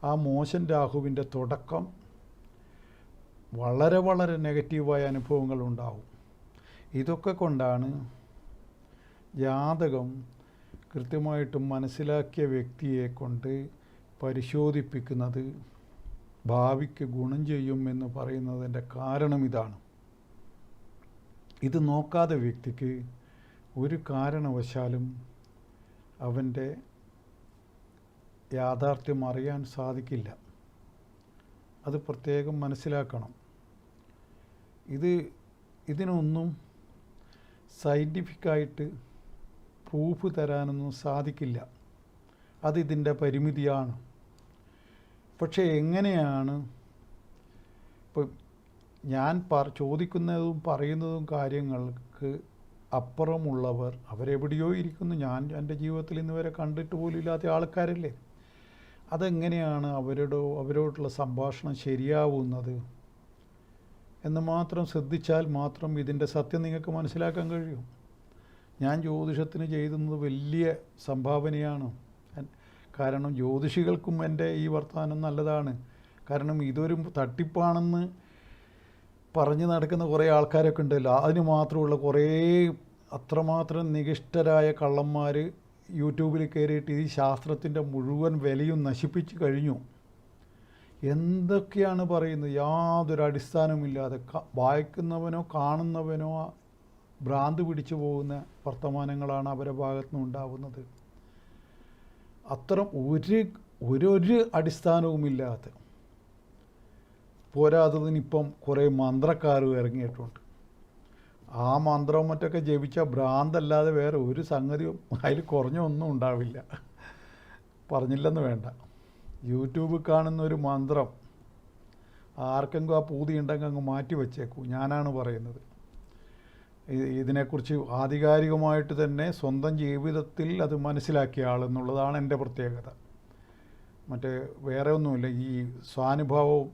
ആ മോശം രാഹുവിൻ്റെ തുടക്കം വളരെ വളരെ നെഗറ്റീവായ അനുഭവങ്ങൾ ഉണ്ടാവും. ഇതൊക്കെ കൊണ്ടാണ് ജാതകം കൃത്യമായിട്ടും മനസ്സിലാക്കിയ വ്യക്തിയെ കൊണ്ട് പരിശോധിപ്പിക്കുന്നത് ഭാവിക്ക് ഗുണം ചെയ്യും എന്ന് പറയുന്നതിൻ്റെ കാരണം ഇതാണ്. ഇത് നോക്കാതെ വ്യക്തിക്ക് ഒരു കാരണവശാലും അവൻ്റെ യാഥാർത്ഥ്യം അറിയാൻ സാധിക്കില്ല. അത് പ്രത്യേകം മനസ്സിലാക്കണം. ഇതിനൊന്നും സയൻറ്റിഫിക്കായിട്ട് പ്രൂഫ് തരാനൊന്നും സാധിക്കില്ല. അതിതിൻ്റെ പരിമിതിയാണ്. പക്ഷേ എങ്ങനെയാണ് ഇപ്പം ഞാൻ ചോദിക്കുന്നതും പറയുന്നതും കാര്യങ്ങൾക്ക് അപ്പുറമുള്ളവർ അവരെവിടെയോ ഇരിക്കുന്നു. ഞാൻ എൻ്റെ ജീവിതത്തിൽ ഇന്ന് വരെ കണ്ടിട്ട് പോലും ഇല്ലാത്ത ആൾക്കാരല്ലേ. അതെങ്ങനെയാണ് അവരോടുള്ള സംഭാഷണം ശരിയാവുന്നത് എന്ന് മാത്രം ശ്രദ്ധിച്ചാൽ മാത്രം ഇതിൻ്റെ സത്യം നിങ്ങൾക്ക് മനസ്സിലാക്കാൻ കഴിയും. ഞാൻ ജ്യോതിഷത്തിന് ചെയ്യുന്നത് വലിയ സംഭാവനയാണ്. കാരണം ജ്യോതിഷികൾക്കും എൻ്റെ ഈ വർത്തമാനം നല്ലതാണ്. കാരണം ഇതൊരു തട്ടിപ്പാണെന്ന് പറഞ്ഞു നടക്കുന്ന കുറേ ആൾക്കാരൊക്കെ ഉണ്ടല്ലോ. അതിന് മാത്രമുള്ള കുറേ അത്രമാത്രം നികിഷ്ടരായ കള്ളന്മാർ യൂട്യൂബിൽ കയറിയിട്ട് ഈ ശാസ്ത്രത്തിൻ്റെ മുഴുവൻ വിലയും നശിപ്പിച്ച് കഴിഞ്ഞു. എന്തൊക്കെയാണ് പറയുന്നത്, യാതൊരു അടിസ്ഥാനമില്ലാതെ വായിക്കുന്നവനോ കാണുന്നവനോ ഭ്രാന്ത് പിടിച്ചു പോകുന്ന വർത്തമാനങ്ങളാണ് അവരുടെ ഭാഗത്തു നിന്നുണ്ടാവുന്നത്. അത്തരം ഒരു അടിസ്ഥാനവുമില്ലാത്ത പോരാത്തതിനിപ്പം കുറേ മന്ത്രക്കാർ ഇറങ്ങിയിട്ടുണ്ട്. ആ മന്ത്രവും മറ്റൊക്കെ ജപിച്ച ഭ്രാന്തല്ലാതെ വേറെ ഒരു സംഗതിയും അതിൽ കുറഞ്ഞൊന്നും ഉണ്ടാവില്ല. പറഞ്ഞില്ലെന്ന് വേണ്ട. യൂട്യൂബിൽ കാണുന്ന ഒരു മന്ത്രം ആർക്കെങ്കിലും ആ പൂതി ഉണ്ടെങ്കിൽ അങ്ങ് മാറ്റി വച്ചേക്കൂ. ഞാനാണ് പറയുന്നത്. ഇതിനെക്കുറിച്ച് ആധികാരികമായിട്ട് തന്നെ സ്വന്തം ജീവിതത്തിൽ അത് മനസ്സിലാക്കിയ ആളെന്നുള്ളതാണ് എൻ്റെ പ്രത്യേകത. മറ്റേ വേറെ ഒന്നുമില്ല. ഈ സ്വാനുഭവവും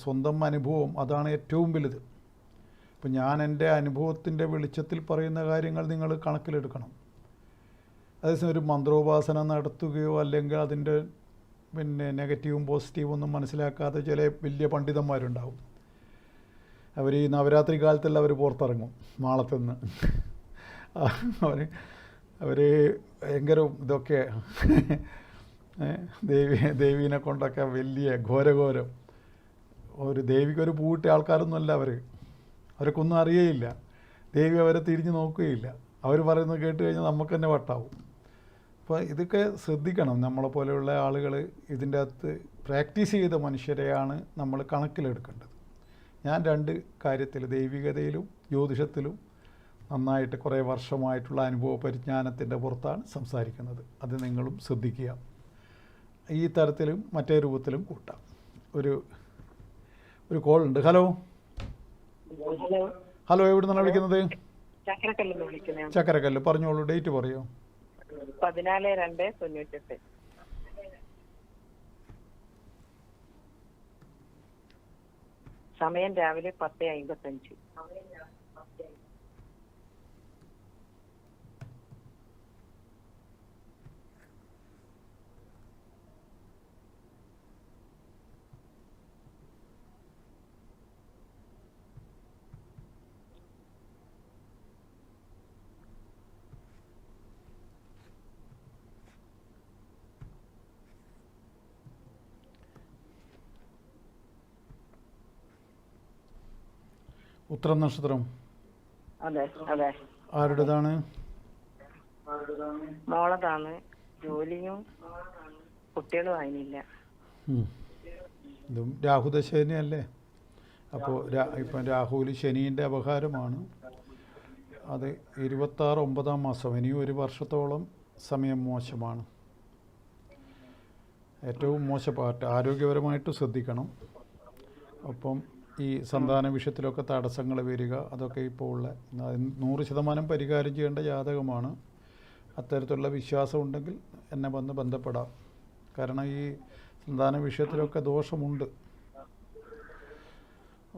സ്വന്തം അനുഭവം അതാണ് ഏറ്റവും വലുത്. ഇപ്പം ഞാൻ എൻ്റെ അനുഭവത്തിൻ്റെ വെളിച്ചത്തിൽ പറയുന്ന കാര്യങ്ങൾ നിങ്ങൾ കണക്കിലെടുക്കണം. അതേസമയം ഒരു മന്ത്രോപാസന നടത്തുകയോ അല്ലെങ്കിൽ അതിൻ്റെ നെഗറ്റീവും പോസിറ്റീവും ഒന്നും മനസ്സിലാക്കാതെ ചില വലിയ പണ്ഡിതന്മാരുണ്ടാവും. അവർ ഈ നവരാത്രി കാലത്തെല്ലാം അവർ പുറത്തിറങ്ങും മാളത്തുനിന്ന്. അവർ ഭയങ്കര ഇതൊക്കെ ദേവീനെ കൊണ്ടൊക്കെ വലിയ ഘോരഘോരം. ഒരു ദേവിക്കൊരു പൂവിട്ട ആൾക്കാരൊന്നുമല്ല അവർക്കൊന്നും അറിയേയില്ല. ദേവി അവരെ തിരിഞ്ഞ് നോക്കുകയില്ല. അവർ പറയുന്നത് കേട്ട് കഴിഞ്ഞാൽ നമുക്ക് തന്നെ വട്ടാവും. അപ്പോൾ ഇതൊക്കെ ശ്രദ്ധിക്കണം. നമ്മളെപ്പോലെയുള്ള ആളുകൾ ഇതിൻ്റെ അകത്ത് പ്രാക്ടീസ് ചെയ്ത മനുഷ്യരെയാണ് നമ്മൾ കണക്കിലെടുക്കേണ്ടത്. ഞാൻ 2 കാര്യത്തിൽ, ദൈവികതയിലും ജ്യോതിഷത്തിലും നന്നായിട്ട് കുറേ വർഷമായിട്ടുള്ള അനുഭവ പരിജ്ഞാനത്തിൻ്റെ പുറത്താണ് സംസാരിക്കുന്നത്. അത് നിങ്ങളും ശ്രദ്ധിക്കുക. ഈ തരത്തിലും മറ്റേ രൂപത്തിലും കൂട്ടാം. ഒരു കോൾ ഉണ്ട്. ഹലോ ഹലോ, എവിടെ നിന്നാണ് വിളിക്കുന്നത്? ചക്കരക്കല്ല്. പറഞ്ഞോളൂ, ഡേറ്റ് പറയോ? 14/2/98. സമയം രാവിലെ 10:55. ഉത്തരം നക്ഷത്രം അതെ അതെ. ആരുടേതാണ്? മോളതാണ്. ജോലിയും കുട്ടികളും അതിനില്ല. ഇതും രാഹുദശ തന്നെയല്ലേ? അപ്പോൾ ഇപ്പം രാഹുവിൽ ശനീൻ്റെ അപഹാരമാണ്. അത് 26/9 മാസം. ഇനിയും 1 വർഷത്തോളം സമയം മോശമാണ്. ഏറ്റവും മോശപ്പാട്ട്. ആരോഗ്യപരമായിട്ട് ശ്രദ്ധിക്കണം. ഒപ്പം ഈ സന്താന വിഷയത്തിലൊക്കെ തടസ്സങ്ങൾ വരിക, അതൊക്കെ ഇപ്പോൾ ഉള്ള 100% പരിഹാരം ചെയ്യേണ്ട ജാതകമാണ്. അത്തരത്തിലുള്ള വിശ്വാസം ഉണ്ടെങ്കിൽ എന്നെ വന്ന് ബന്ധപ്പെടാം. കാരണം ഈ സന്താന വിഷയത്തിലൊക്കെ ദോഷമുണ്ട്.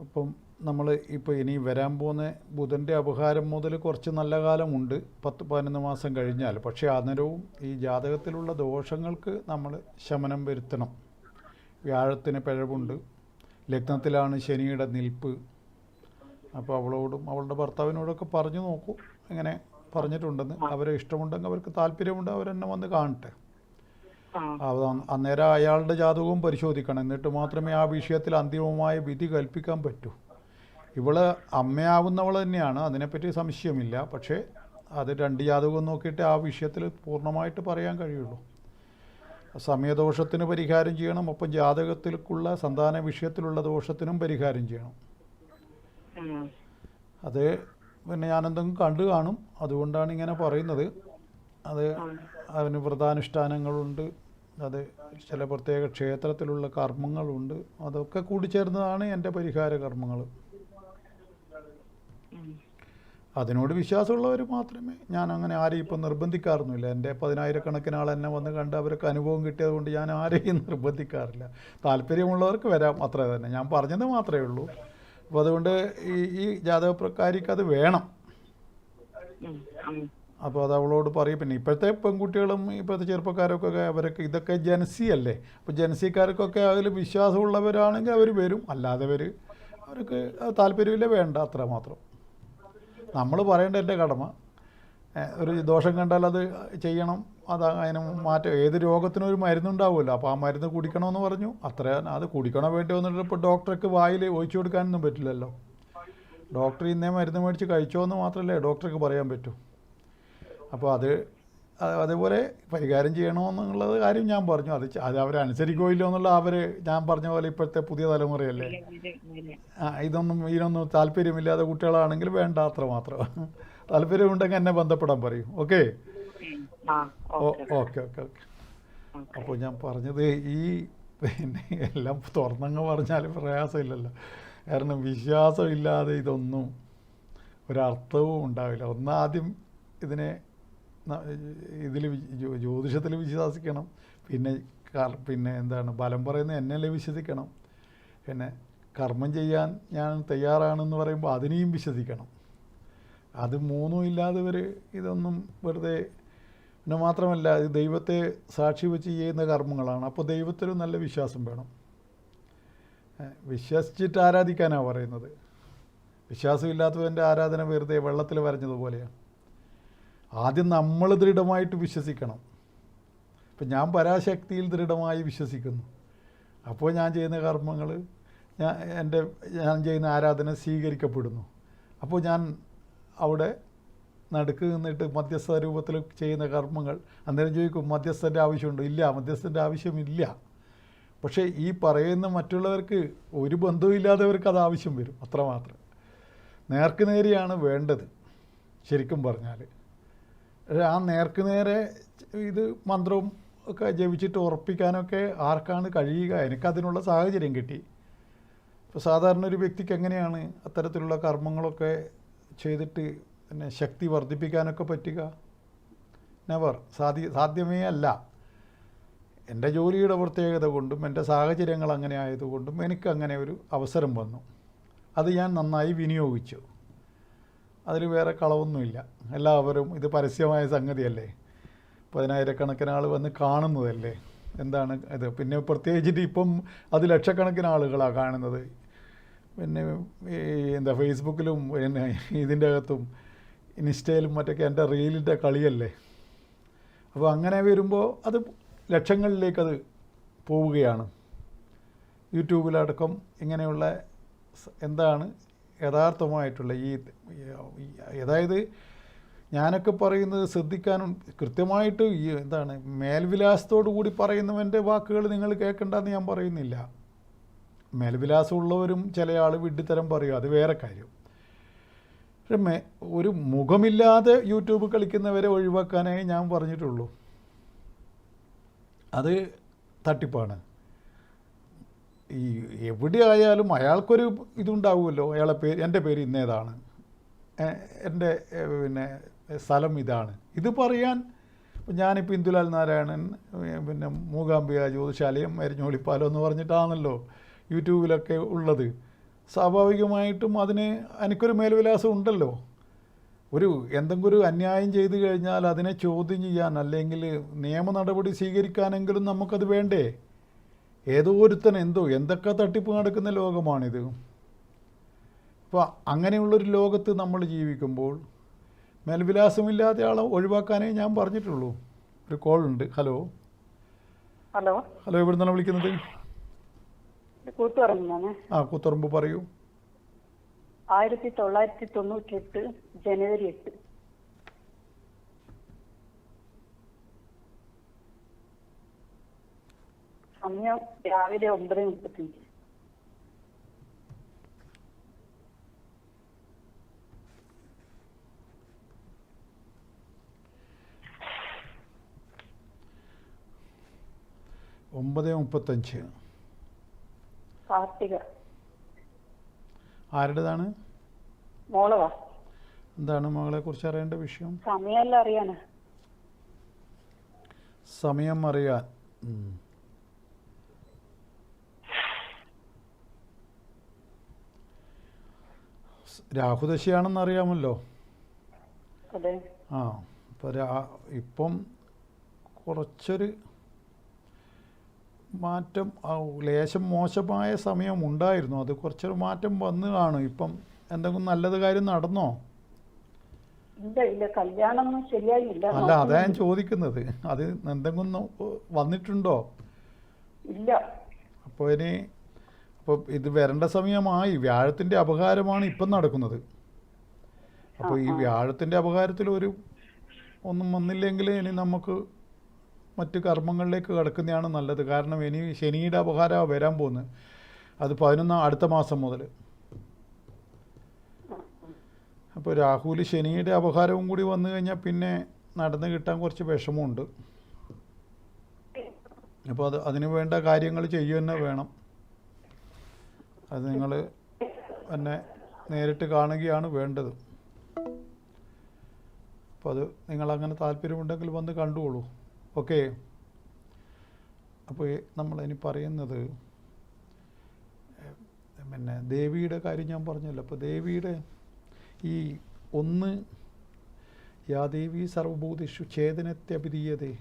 അപ്പം നമ്മൾ ഇപ്പോൾ ഇനി വരാൻ പോകുന്ന ബുധൻ്റെ അപഹാരം മുതൽ കുറച്ച് നല്ല കാലമുണ്ട്, 10-11 മാസം കഴിഞ്ഞാൽ. പക്ഷേ അന്നേരവും ഈ ജാതകത്തിലുള്ള ദോഷങ്ങൾക്ക് നമ്മൾ ശമനം വരുത്തണം. വ്യാഴത്തിന് പിഴവുണ്ട്, ലഗ്നത്തിലാണ് ശനിയുടെ നിൽപ്പ്. അപ്പോൾ അവളോടും അവളുടെ ഭർത്താവിനോടൊക്കെ പറഞ്ഞു നോക്കൂ, ഇങ്ങനെ പറഞ്ഞിട്ടുണ്ടെന്ന്. അവരെ ഇഷ്ടമുണ്ടെങ്കിൽ, അവർക്ക് താല്പര്യമുണ്ട്, അവരെന്നെ വന്ന് കാണട്ടെ. അന്നേരം അയാളുടെ ജാതകവും പരിശോധിക്കണം. എന്നിട്ട് മാത്രമേ ആ വിഷയത്തിൽ അന്തിമമായ വിധി കൽപ്പിക്കാൻ പറ്റൂ. ഇവള് അമ്മയാവുന്നവൾ തന്നെയാണ്, അതിനെപ്പറ്റി സംശയമില്ല. പക്ഷേ അത് 2 ജാതകവും നോക്കിയിട്ട് ആ വിഷയത്തിൽ പൂർണ്ണമായിട്ട് പറയാൻ കഴിയുള്ളൂ. സമയദോഷത്തിന് പരിഹാരം ചെയ്യണം. ഒപ്പം ജാതകത്തിലേക്കുള്ള സന്താന വിഷയത്തിലുള്ള ദോഷത്തിനും പരിഹാരം ചെയ്യണം. അത് പിന്നെ ഞാനെന്തെങ്കിലും കണ്ടു കാണും, അതുകൊണ്ടാണ് ഇങ്ങനെ പറയുന്നത്. അത് അതിന് വ്രതാനുഷ്ഠാനങ്ങളുണ്ട്, അത് ചില പ്രത്യേക ക്ഷേത്രത്തിലുള്ള കർമ്മങ്ങളുണ്ട്. അതൊക്കെ കൂടിച്ചേർന്നതാണ് എൻ്റെ പരിഹാര കർമ്മങ്ങൾ. അതിനോട് വിശ്വാസമുള്ളവർ മാത്രമേ. ഞാൻ അങ്ങനെ ആരെയും ഇപ്പം നിർബന്ധിക്കാറൊന്നുമില്ല. എൻ്റെ 10,000-കണക്കിന് ആൾ എന്നെ വന്ന് കണ്ട് അവർക്ക് അനുഭവം കിട്ടിയതുകൊണ്ട് ഞാൻ ആരെയും നിർബന്ധിക്കാറില്ല. താല്പര്യമുള്ളവർക്ക് വരാം, അത്ര തന്നെ. ഞാൻ പറഞ്ഞത് മാത്രമേ ഉള്ളൂ. അപ്പോൾ അതുകൊണ്ട് ഈ ജാതകപ്രകാരിക്ക് അത് വേണം. അപ്പോൾ അത് അവളോട് പറയും. പിന്നെ ഇപ്പോഴത്തെ പെൺകുട്ടികളും ഇപ്പോഴത്തെ ചെറുപ്പക്കാരൊക്കെ അവരൊക്കെ ഇതൊക്കെ ജൻസി അല്ലേ. അപ്പോൾ ജൻസിക്കാർക്കൊക്കെ അതിൽ വിശ്വാസമുള്ളവരാണെങ്കിൽ അവർ വരും, അല്ലാത്തവർ അവർക്ക് താല്പര്യമില്ല, വേണ്ട, അത്ര മാത്രം. നമ്മൾ പറയേണ്ട എൻ്റെ കടമ. ഒരു ദോഷം കണ്ടാൽ അത് ചെയ്യണം, അതിന് മാറ്റം. ഏത് രോഗത്തിനും ഒരു മരുന്നുണ്ടാവുമല്ലോ. അപ്പോൾ ആ മരുന്ന് കുടിക്കണമെന്ന് പറഞ്ഞു, അത്ര. അത് കുടിക്കണോ വേണ്ടി വന്നിട്ട് ഇപ്പോൾ ഡോക്ടർക്ക് വായിൽ ഒഴിച്ചു കൊടുക്കാനൊന്നും പറ്റില്ലല്ലോ. ഡോക്ടർ ഇന്നേ മരുന്ന് മേടിച്ച് കഴിച്ചോ എന്ന് മാത്രമല്ലേ ഡോക്ടർക്ക് പറയാൻ പറ്റൂ. അപ്പോൾ അതേപോലെ പരിഹാരം ചെയ്യണമെന്നുള്ളത് കാര്യം ഞാൻ പറഞ്ഞു. അത് അവരനുസരിക്കോ ഇല്ലോ എന്നുള്ള ഞാൻ പറഞ്ഞ പോലെ ഇപ്പോഴത്തെ പുതിയ തലമുറയല്ലേ. ഇതിനൊന്നും താല്പര്യമില്ലാതെ കുട്ടികളാണെങ്കിൽ വേണ്ട, അത്ര മാത്രം. താല്പര്യമുണ്ടെങ്കിൽ എന്നെ ബന്ധപ്പെടാൻ പറയും. Okay okay okay okay. അപ്പോൾ ഞാൻ പറഞ്ഞത് പിന്നെ എല്ലാം തുറന്നങ്ങ് പറഞ്ഞാൽ പ്രയാസമില്ലല്ലോ. കാരണം വിശ്വാസമില്ലാതെ ഇതൊന്നും ഒരർത്ഥവും ഉണ്ടാവില്ല. ഒന്നാദ്യം ഇതിൽ ജ്യോതിഷത്തിൽ വിശ്വസിക്കണം. പിന്നെ എന്താണ് ബലം പറയുന്നത് എന്നല്ലേ വിശ്വസിക്കണം. പിന്നെ കർമ്മം ചെയ്യാൻ ഞാൻ തയ്യാറാണെന്ന് പറയുമ്പോൾ അതിനെയും വിശ്വസിക്കണം. അത് മൂന്നും ഇല്ലാതെ ഇതൊന്നും വെറുതെ. പിന്നെ മാത്രമല്ല, ഇത് ദൈവത്തെ സാക്ഷി വെച്ച് ചെയ്യുന്ന കർമ്മങ്ങളാണ്. അപ്പോൾ ദൈവത്തിലും നല്ല വിശ്വാസം വേണം. വിശ്വസിച്ചിട്ട് ആരാധിക്കാനാണ് പറയുന്നത്. വിശ്വാസമില്ലാത്തവൻ്റെ ആരാധന വെറുതെ വെള്ളത്തിൽ വരഞ്ഞതുപോലെയാണ്. ആദ്യം നമ്മൾ ദൃഢമായിട്ട് വിശ്വസിക്കണം. ഇപ്പം ഞാൻ പരാശക്തിയിൽ ദൃഢമായി വിശ്വസിക്കുന്നു. അപ്പോൾ ഞാൻ ചെയ്യുന്ന കർമ്മങ്ങൾ, ഞാൻ ചെയ്യുന്ന ആരാധന സ്വീകരിക്കപ്പെടുന്നു. അപ്പോൾ ഞാൻ അവിടെ നടുക്ക് നിന്നിട്ട് മധ്യസ്ഥ രൂപത്തിൽ ചെയ്യുന്ന കർമ്മങ്ങൾ, അന്നേരം ചോദിക്കും മധ്യസ്ഥൻ്റെ ആവശ്യമുണ്ടോ? ഇല്ല, മധ്യസ്ഥൻ്റെ ആവശ്യമില്ല. പക്ഷേ ഈ പറയുന്ന മറ്റുള്ളവർക്ക് ഒരു ബന്ധവും ഇല്ലാത്തവർക്ക് അത് ആവശ്യം വരും, അത്രമാത്രം. നേർക്ക് നേരെയാണ് വേണ്ടത് ശരിക്കും പറഞ്ഞാൽ. ആ നേർക്ക് നേരെ ഇത് മന്ത്രവും ഒക്കെ ജപിച്ചിട്ട് ഉറപ്പിക്കാനൊക്കെ ആർക്കാണ് കഴിയുക? എനിക്കതിനുള്ള സാഹചര്യം കിട്ടി. ഇപ്പോൾ സാധാരണ ഒരു വ്യക്തിക്ക് എങ്ങനെയാണ് അത്തരത്തിലുള്ള കർമ്മങ്ങളൊക്കെ ചെയ്തിട്ട് പിന്നെ ശക്തി വർദ്ധിപ്പിക്കാനൊക്കെ പറ്റുക? നെവർ, സാധ്യമേ അല്ല. എൻ്റെ ജോലിയുടെ പ്രത്യേകത കൊണ്ടും എൻ്റെ സാഹചര്യങ്ങൾ അങ്ങനെ ആയതുകൊണ്ടും എനിക്കങ്ങനെ ഒരു അവസരം വന്നു. അത് ഞാൻ നന്നായി വിനിയോഗിച്ചു. അതിൽ വേറെ കളവൊന്നുമില്ല. എല്ലാവരും ഇത് പരസ്യമായ സംഗതിയല്ലേ, 10,000-കണക്കിന് ആൾ വന്ന് കാണുന്നതല്ലേ. എന്താണ് ഇത്? പിന്നെ പ്രത്യേകിച്ചിട്ട് ഇപ്പം അത് ലക്ഷക്കണക്കിന് ആളുകളാണ് കാണുന്നത്. പിന്നെ എന്താ ഫേസ്ബുക്കിലും പിന്നെ ഇതിൻ്റെ അകത്തും ഇൻസ്റ്റയിലും മറ്റൊക്കെ എൻ്റെ റീലിൻ്റെ കളിയല്ലേ. അപ്പോൾ അങ്ങനെ വരുമ്പോൾ അത് ലക്ഷങ്ങളിലേക്കത് പോവുകയാണ്. യൂട്യൂബിലടക്കം ഇങ്ങനെയുള്ള എന്താണ് യഥാർത്ഥമായിട്ടുള്ള അതായത് ഞാനൊക്കെ പറയുന്നത് ശ്രദ്ധിക്കാനും കൃത്യമായിട്ട് എന്താണ് മേൽവിലാസത്തോടു കൂടി പറയുന്നവൻ്റെ വാക്കുകൾ നിങ്ങൾ കേൾക്കണ്ടെന്ന് ഞാൻ പറയുന്നില്ല. മേൽവിലാസമുള്ളവരും ചില ആൾ വിഡ്ഢിത്തരം പറയും, അത് വേറെ കാര്യം. പക്ഷെ ഒരു മുഖമില്ലാതെ യൂട്യൂബ് കളിക്കുന്നവരെ ഒഴിവാക്കാനായി ഞാൻ പറഞ്ഞിട്ടുള്ളൂ. അത് തട്ടിപ്പാണ്. ഈ എവിടെ ആയാലും അയാൾക്കൊരു ഇതുണ്ടാവുമല്ലോ, എൻ്റെ പേര് ഇന്നേതാണ്, എൻ്റെ പിന്നെ സ്ഥലം ഇതാണ്. ഇത് പറയാൻ ഞാനിപ്പോൾ ഇന്ദുലാൽ നാരായണൻ, പിന്നെ മൂകാംബിക ജ്യോതിശാലയം, എരഞ്ഞോളിപ്പാലം എന്ന് പറഞ്ഞിട്ടാണല്ലോ യൂട്യൂബിലൊക്കെ ഉള്ളത്. സ്വാഭാവികമായിട്ടും അതിന് എനിക്കൊരു മേൽവിലാസം ഉണ്ടല്ലോ. എന്തെങ്കിലും ഒരു അന്യായം ചെയ്തു കഴിഞ്ഞാൽ അതിനെ ചോദ്യം ചെയ്യാൻ അല്ലെങ്കിൽ നിയമ നടപടി സ്വീകരിക്കാനെങ്കിലും നമുക്കത് വേണ്ടേ? ഏതോ ഒരുത്തൻ എന്തൊക്കെ തട്ടിപ്പ് നടക്കുന്ന ലോകമാണിത്. അപ്പോൾ അങ്ങനെയുള്ളൊരു ലോകത്ത് നമ്മൾ ജീവിക്കുമ്പോൾ മേൽവിലാസമില്ലാത്ത ആളെ ഒഴിവാക്കാനേ ഞാൻ പറഞ്ഞിട്ടുള്ളൂ. ഒരു കോളുണ്ട്. ഹലോ ഹലോ ഹലോ, എവിടെ നിന്നാണ് വിളിക്കുന്നത്? കൂത്തുപറമ്പാണ്. കൂത്തുപറമ്പ് പറയൂ. 1998 ജനുവരി 8. സമയം രാവിലെ 9:35. കാർത്തിക. ആരുടേതാണ്? മോളവാ. എന്താണ് മകളെ കുറിച്ച് അറിയേണ്ട വിഷയം? സമയമെല്ലാം അറിയാനാ. സമയം അറിയാൻ. രാഹുദശയാണെന്ന് അറിയാമല്ലോ. അതെ. അപ്പോൾ ഇപ്പം കുറച്ചൊരു മാറ്റം, ലേശം മോശമായ സമയം ഉണ്ടായിരുന്നു. അത് കുറച്ചൊരു മാറ്റം വന്നു കാണും. ഇപ്പം എന്തെങ്കിലും നല്ലത് കാര്യം നടന്നോ? ഇല്ല, കല്യാണം ശരിയായില്ല. അല്ല, അതാ ഞാൻ ചോദിക്കുന്നത്. അത് എന്തെങ്കിലും വന്നിട്ടുണ്ടോ? ഇല്ല. അപ്പോൾ ഇത് വരേണ്ട സമയമായി. വ്യാഴത്തിൻ്റെ അപകാരമാണ് ഇപ്പം നടക്കുന്നത്. അപ്പോൾ ഈ വ്യാഴത്തിൻ്റെ അപകാരത്തിൽ ഒന്നും വന്നില്ലെങ്കിൽ ഇനി നമുക്ക് മറ്റ് കർമ്മങ്ങളിലേക്ക് കടക്കുന്നതാണ് നല്ലത്. കാരണം ഇനി ശനിയുടെ അപകാരമാണ് വരാൻ പോകുന്നത്. അത് 11 അടുത്ത മാസം മുതൽ. അപ്പോൾ രാഹുൽ ശനിയുടെ അപകാരവും കൂടി വന്നു കഴിഞ്ഞാൽ പിന്നെ നടന്നു കിട്ടാൻ കുറച്ച് വിഷമമുണ്ട്. അപ്പോൾ അതിന് വേണ്ട കാര്യങ്ങൾ ചെയ്യുക തന്നെ വേണം. അത് നിങ്ങൾ എന്നെ നേരിട്ട് കാണുകയാണ് വേണ്ടത്. അപ്പോൾ അത് നിങ്ങളങ്ങനെ താല്പര്യമുണ്ടെങ്കിൽ വന്ന് കണ്ടുകൊള്ളൂ. ഓക്കെ. അപ്പോൾ നമ്മളിനി പറയുന്നത് പിന്നെ ദേവിയുടെ കാര്യം ഞാൻ പറഞ്ഞല്ലോ. അപ്പോൾ ദേവിയുടെ ഈ യാ ദേവി സർവഭൂതിഷു ഛേദനത്യഭിധീയതേ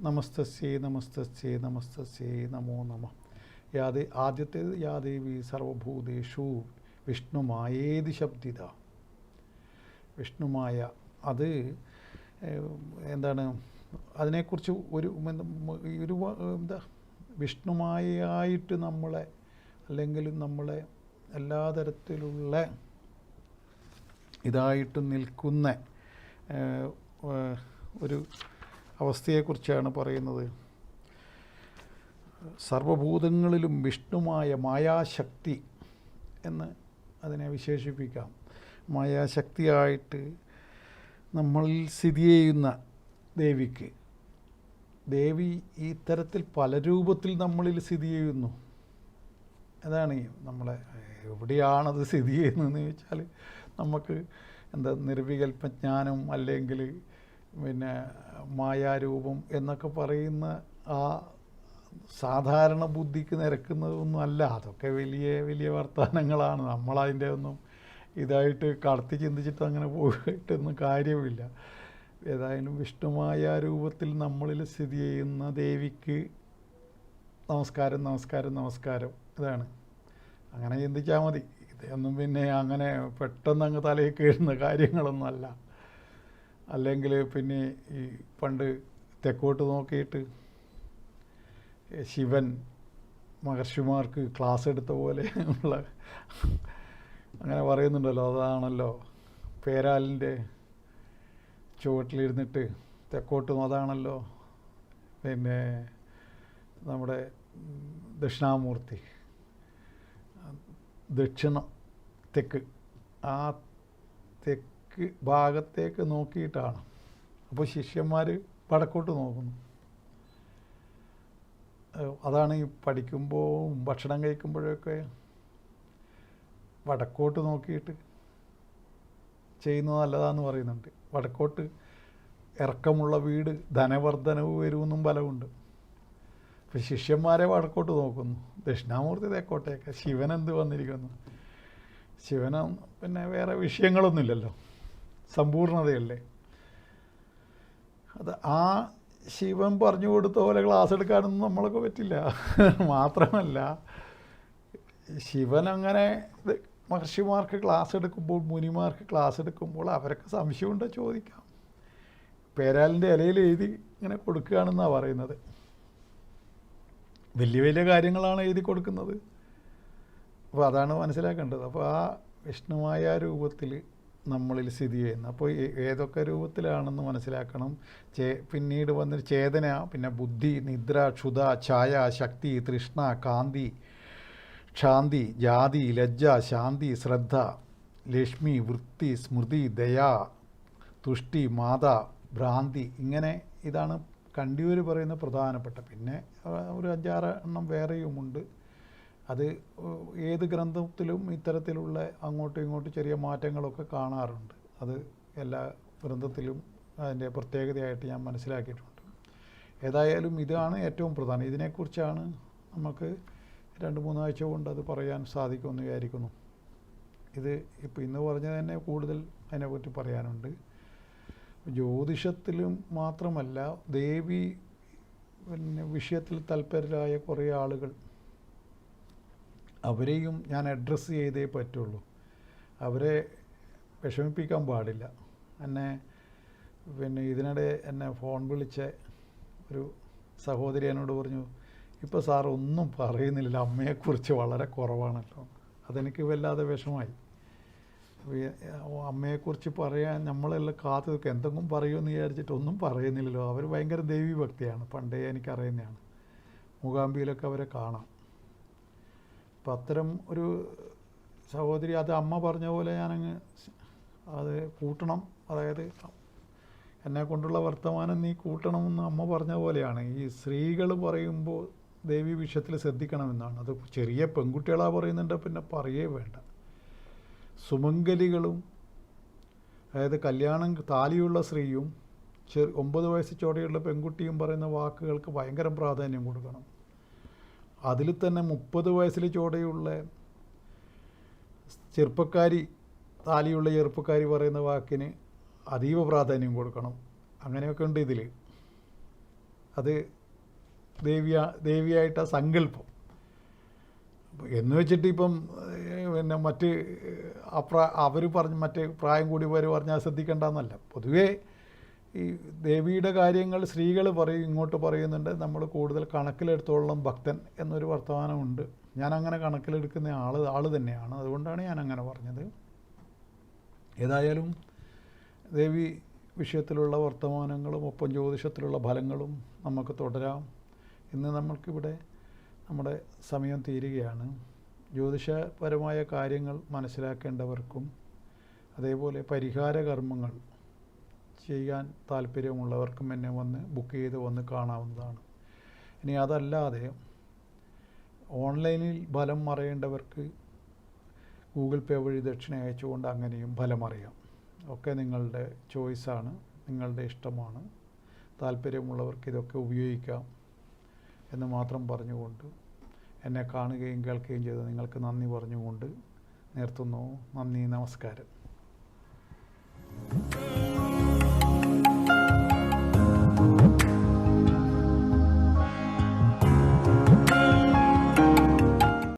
നമസ്തസ്യേ നമസ്തസ്യേ നമസ്തസ്യേ നമോ നമ. ആദ്യത്തേത് യാ ദേവി സർവഭൂതേഷു വിഷ്ണുമായേതി ശബ്ദിത. വിഷ്ണുമായ അത് എന്താണ്, അതിനെക്കുറിച്ച് ഒരു എന്താ, വിഷ്ണുമായായിട്ട് നമ്മളെ അല്ലെങ്കിൽ നമ്മളെ എല്ലാ തരത്തിലുള്ള ഇതായിട്ട് നിൽക്കുന്ന ഒരു അവസ്ഥയെക്കുറിച്ചാണ് പറയുന്നത്. സർവഭൂതങ്ങളിലും വിഷ്ണുമായ മായാശക്തി എന്ന് അതിനെ വിശേഷിപ്പിക്കാം. മായാശക്തിയായിട്ട് നമ്മളിൽ സ്ഥിതി ചെയ്യുന്ന ദേവിക്ക്, ദേവി ഈ തരത്തിൽ പല രൂപത്തിൽ നമ്മളിൽ സ്ഥിതി ചെയ്യുന്നു. അതാണ് നമ്മളെ എവിടെയാണത് സ്ഥിതി ചെയ്യുന്നതെന്ന് ചോദിച്ചാൽ നമുക്ക് എന്താ നിർവികൽപ്പജ്ഞാനം അല്ലെങ്കിൽ പിന്നെ മായാരൂപം എന്നൊക്കെ പറയുന്ന ആ സാധാരണ ബുദ്ധിക്ക് നിരക്കുന്നതൊന്നും അല്ല. അതൊക്കെ വലിയ വലിയ വർത്തമാനങ്ങളാണ്. നമ്മളതിൻ്റെ ഒന്നും ഇതായിട്ട് കടത്തി ചിന്തിച്ചിട്ട് അങ്ങനെ പോയിട്ടൊന്നും കാര്യമില്ല. ഏതായാലും വിഷ്ണുമായ രൂപത്തിൽ നമ്മളിൽ സ്ഥിതി ചെയ്യുന്ന ദേവിക്ക് നമസ്കാരം, നമസ്കാരം, നമസ്കാരം. ഇതാണ്, അങ്ങനെ ചിന്തിച്ചാൽ മതി. ഇതൊന്നും പിന്നെ അങ്ങനെ പെട്ടെന്ന് അങ്ങ് തലയിൽ കയറുന്ന കാര്യങ്ങളൊന്നും അല്ല. അല്ലെങ്കിൽ പിന്നെ ഈ പണ്ട് തെക്കോട്ട് നോക്കിയിട്ട് ശിവൻ മഹർഷിമാർക്ക് ക്ലാസ് എടുത്ത പോലെ ഉള്ള അങ്ങനെ പറയുന്നുണ്ടല്ലോ. അതാണല്ലോ പേരാലിൻ്റെ ചുവട്ടിലിരുന്നിട്ട് തെക്കോട്ട്, അതാണല്ലോ പിന്നെ നമ്മുടെ ദക്ഷിണാമൂർത്തി, തെക്ക്, ആ തെക്ക് ഭാഗത്തേക്ക് നോക്കിയിട്ടാണ്. അപ്പോൾ ശിഷ്യന്മാർ വടക്കോട്ട് നോക്കുന്നു. അതാണ് ഈ പഠിക്കുമ്പോൾ ഭക്ഷണം കഴിക്കുമ്പോഴൊക്കെ വടക്കോട്ട് നോക്കിയിട്ട് ചെയ്യുന്നത് നല്ലതാണെന്ന് പറയുന്നുണ്ട്. വടക്കോട്ട് ഇറക്കമുള്ള വീട് ധനവർദ്ധനവ് വരുമെന്നും ഫലമുണ്ട്. അപ്പോൾ ശിഷ്യന്മാരെ വടക്കോട്ട് നോക്കുന്നു, ദക്ഷിണാമൂർത്തി തെക്കോട്ടേക്ക്. ശിവൻ എന്ത് വന്നിരിക്കുന്നു? ശിവന് പിന്നെ വേറെ വിഷയങ്ങളൊന്നുമില്ലല്ലോ, സമ്പൂർണതയല്ലേ. അത് ആ ശിവൻ പറഞ്ഞു കൊടുത്ത പോലെ ക്ലാസ് എടുക്കാനൊന്നും നമ്മളൊക്കെ പറ്റില്ല. മാത്രമല്ല ശിവൻ അങ്ങനെ മഹർഷിമാർക്ക് ക്ലാസ് എടുക്കുമ്പോൾ, മുനിമാർക്ക് ക്ലാസ് എടുക്കുമ്പോൾ അവരൊക്കെ സംശയമുണ്ടോ ചോദിക്കാം. പേരാലിൻ്റെ ഇലയിൽ എഴുതി ഇങ്ങനെ കൊടുക്കുകയാണെന്നാണ് പറയുന്നത്. വലിയ വലിയ കാര്യങ്ങളാണ് എഴുതി കൊടുക്കുന്നത്. അപ്പോൾ അതാണ് മനസ്സിലാക്കേണ്ടത്. അപ്പോൾ ആ വിഷ്ണുമായ രൂപത്തിൽ നമ്മളിൽ സ്ഥിതി ചെയ്യുന്നത്. അപ്പോൾ ഏതൊക്കെ രൂപത്തിലാണെന്ന് മനസ്സിലാക്കണം. പിന്നീട് വന്നൊരു ചേതന, പിന്നെ ബുദ്ധി, നിദ്ര, ക്ഷുധ, ഛായ, ശക്തി, തൃഷ്ണ, കാന്തി, ക്ഷാന്തി, ജാതി, ലജ്ജ, ശാന്തി, ശ്രദ്ധ, ലക്ഷ്മി, വൃത്തി, സ്മൃതി, ദയ, തുഷ്ടി, മാത, ഭ്രാന്തി. ഇങ്ങനെ ഇതാണ് കണ്ടിയൂർ പറയുന്ന പ്രധാനപ്പെട്ട. പിന്നെ ഒരു 5-6 എണ്ണം വേറെയുമുണ്ട്. അത് ഏത് ഗ്രന്ഥത്തിലും ഇത്തരത്തിലുള്ള അങ്ങോട്ടും ഇങ്ങോട്ടും ചെറിയ മാറ്റങ്ങളൊക്കെ കാണാറുണ്ട്. അത് എല്ലാ ഗ്രന്ഥത്തിലും അതിൻ്റെ പ്രത്യേകതയായിട്ട് ഞാൻ മനസ്സിലാക്കിയിട്ടുണ്ട്. ഏതായാലും ഇതാണ് ഏറ്റവും പ്രധാനം. ഇതിനെക്കുറിച്ചാണ് നമുക്ക് 2-3 ആഴ്ച കൊണ്ട് അത് പറയാൻ സാധിക്കുമെന്ന് വിചാരിക്കുന്നു. ഇത് ഇപ്പോൾ ഇന്ന് പറഞ്ഞത് തന്നെ കൂടുതൽ അതിനെപ്പറ്റി പറയാനുണ്ട്. ജ്യോതിഷത്തിലും മാത്രമല്ല, ദേവി പിന്നെ വിഷയത്തിൽ തൽപരരായ കുറേ ആളുകൾ, അവരെയും ഞാൻ അഡ്രസ്സ് ചെയ്തേ പറ്റുള്ളൂ. അവരെ വിഷമിപ്പിക്കാൻ പാടില്ല. എന്നെ പിന്നെ ഇതിനിടെ എന്നെ ഫോൺ വിളിച്ച ഒരു സഹോദരി എന്നോട് പറഞ്ഞു, ഇപ്പോൾ സാർ ഒന്നും പറയുന്നില്ല, അമ്മയെക്കുറിച്ച് വളരെ കുറവാണല്ലോ. അതെനിക്ക് വല്ലാതെ വിഷമായി. അമ്മയെക്കുറിച്ച് പറയാൻ നമ്മളെല്ലാം കാത്തു നിൽക്കുക, എന്തെങ്കിലും പറയുമെന്ന് വിചാരിച്ചിട്ട് ഒന്നും പറയുന്നില്ലല്ലോ. അവർ ഭയങ്കര ദേവീ ഭക്തിയാണ്, പണ്ടേ എനിക്കറിയുന്നതാണ്. മൂകാംബിയിലൊക്കെ അവരെ കാണാം. അപ്പം അത്തരം ഒരു സഹോദരി, അത് അമ്മ പറഞ്ഞ പോലെ ഞാനങ്ങ് അത് കൂട്ടണം. അതായത് എന്നെ കൊണ്ടുള്ള വർത്തമാനം നീ കൂട്ടണമെന്ന് അമ്മ പറഞ്ഞ പോലെയാണ്. ഈ സ്ത്രീകൾ പറയുമ്പോൾ ദേവി വിഷയത്തിൽ ശ്രദ്ധിക്കണമെന്നാണ്. അത് ചെറിയ പെൺകുട്ടികളാ പറയുന്നുണ്ട്, പിന്നെ പറയേ വേണ്ട. സുമംഗലികളും, അതായത് കല്യാണം താലിയുള്ള സ്ത്രീയും 9 വയസ്സ് ചോടെയുള്ള പെൺകുട്ടിയും പറയുന്ന വാക്കുകൾക്ക് ഭയങ്കര പ്രാധാന്യം കൊടുക്കണം. അതിൽ തന്നെ 30 വയസ്സിൽ ചോടെയുള്ള ചെറുപ്പക്കാരി, താലിയുള്ള ചെറുപ്പക്കാരി പറയുന്ന വാക്കിന് അതീവ പ്രാധാന്യം കൊടുക്കണം. അങ്ങനെയൊക്കെ ഉണ്ട് ഇതിൽ. അത് ദേവിയായിട്ടാണ് സങ്കല്പം. എന്ന് വെച്ചിട്ട് ഇപ്പം പിന്നെ മറ്റ് അവർ പറഞ്ഞ് മറ്റ് പ്രായം കൂടിയവർ പറഞ്ഞാൽ ശ്രദ്ധിക്കേണ്ടെന്നല്ല. പൊതുവേ ഈ ദേവിയുടെ കാര്യങ്ങൾ സ്ത്രീകൾ പറയും, ഇങ്ങോട്ട് പറയുന്നുണ്ട്. നമ്മൾ കൂടുതൽ കണക്കിലെടുത്തോളം ഭക്തൻ എന്നൊരു വർത്തമാനമുണ്ട്. ഞാനങ്ങനെ കണക്കിലെടുക്കുന്ന ആൾ തന്നെയാണ്. അതുകൊണ്ടാണ് ഞാനങ്ങനെ പറഞ്ഞത്. ഏതായാലും ദേവി വിഷയത്തിലുള്ള വർത്തമാനങ്ങളും ഒപ്പം ജ്യോതിഷത്തിലുള്ള ഫലങ്ങളും നമുക്ക് തുടരാം. ഇന്ന് നമ്മൾക്കിവിടെ നമ്മുടെ സമയം തീരുകയാണ്. ജ്യോതിഷപരമായ കാര്യങ്ങൾ മനസ്സിലാക്കേണ്ടവർക്കും അതേപോലെ പരിഹാര കർമ്മങ്ങൾ ചെയ്യാൻ താല്പര്യമുള്ളവർക്കും എന്നെ വന്ന് ബുക്ക് ചെയ്ത് വന്ന് കാണാവുന്നതാണ്. ഇനി അതല്ലാതെ ഓൺലൈനിൽ ഫലം അറിയേണ്ടവർക്ക് ഗൂഗിൾ പേ വഴി ദക്ഷിണ അയച്ചുകൊണ്ട് അങ്ങനെയും ഫലം അറിയാം. ഒക്കെ നിങ്ങളുടെ ചോയ്സാണ്, നിങ്ങളുടെ ഇഷ്ടമാണ്. താല്പര്യമുള്ളവർക്ക് ഇതൊക്കെ ഉപയോഗിക്കാം എന്ന് മാത്രം പറഞ്ഞുകൊണ്ട് എന്നെ കാണുകയും കേൾക്കുകയും ചെയ്ത് നിങ്ങൾക്ക് നന്ദി പറഞ്ഞുകൊണ്ട് നിർത്തുന്നു. നന്ദി, നമസ്കാരം.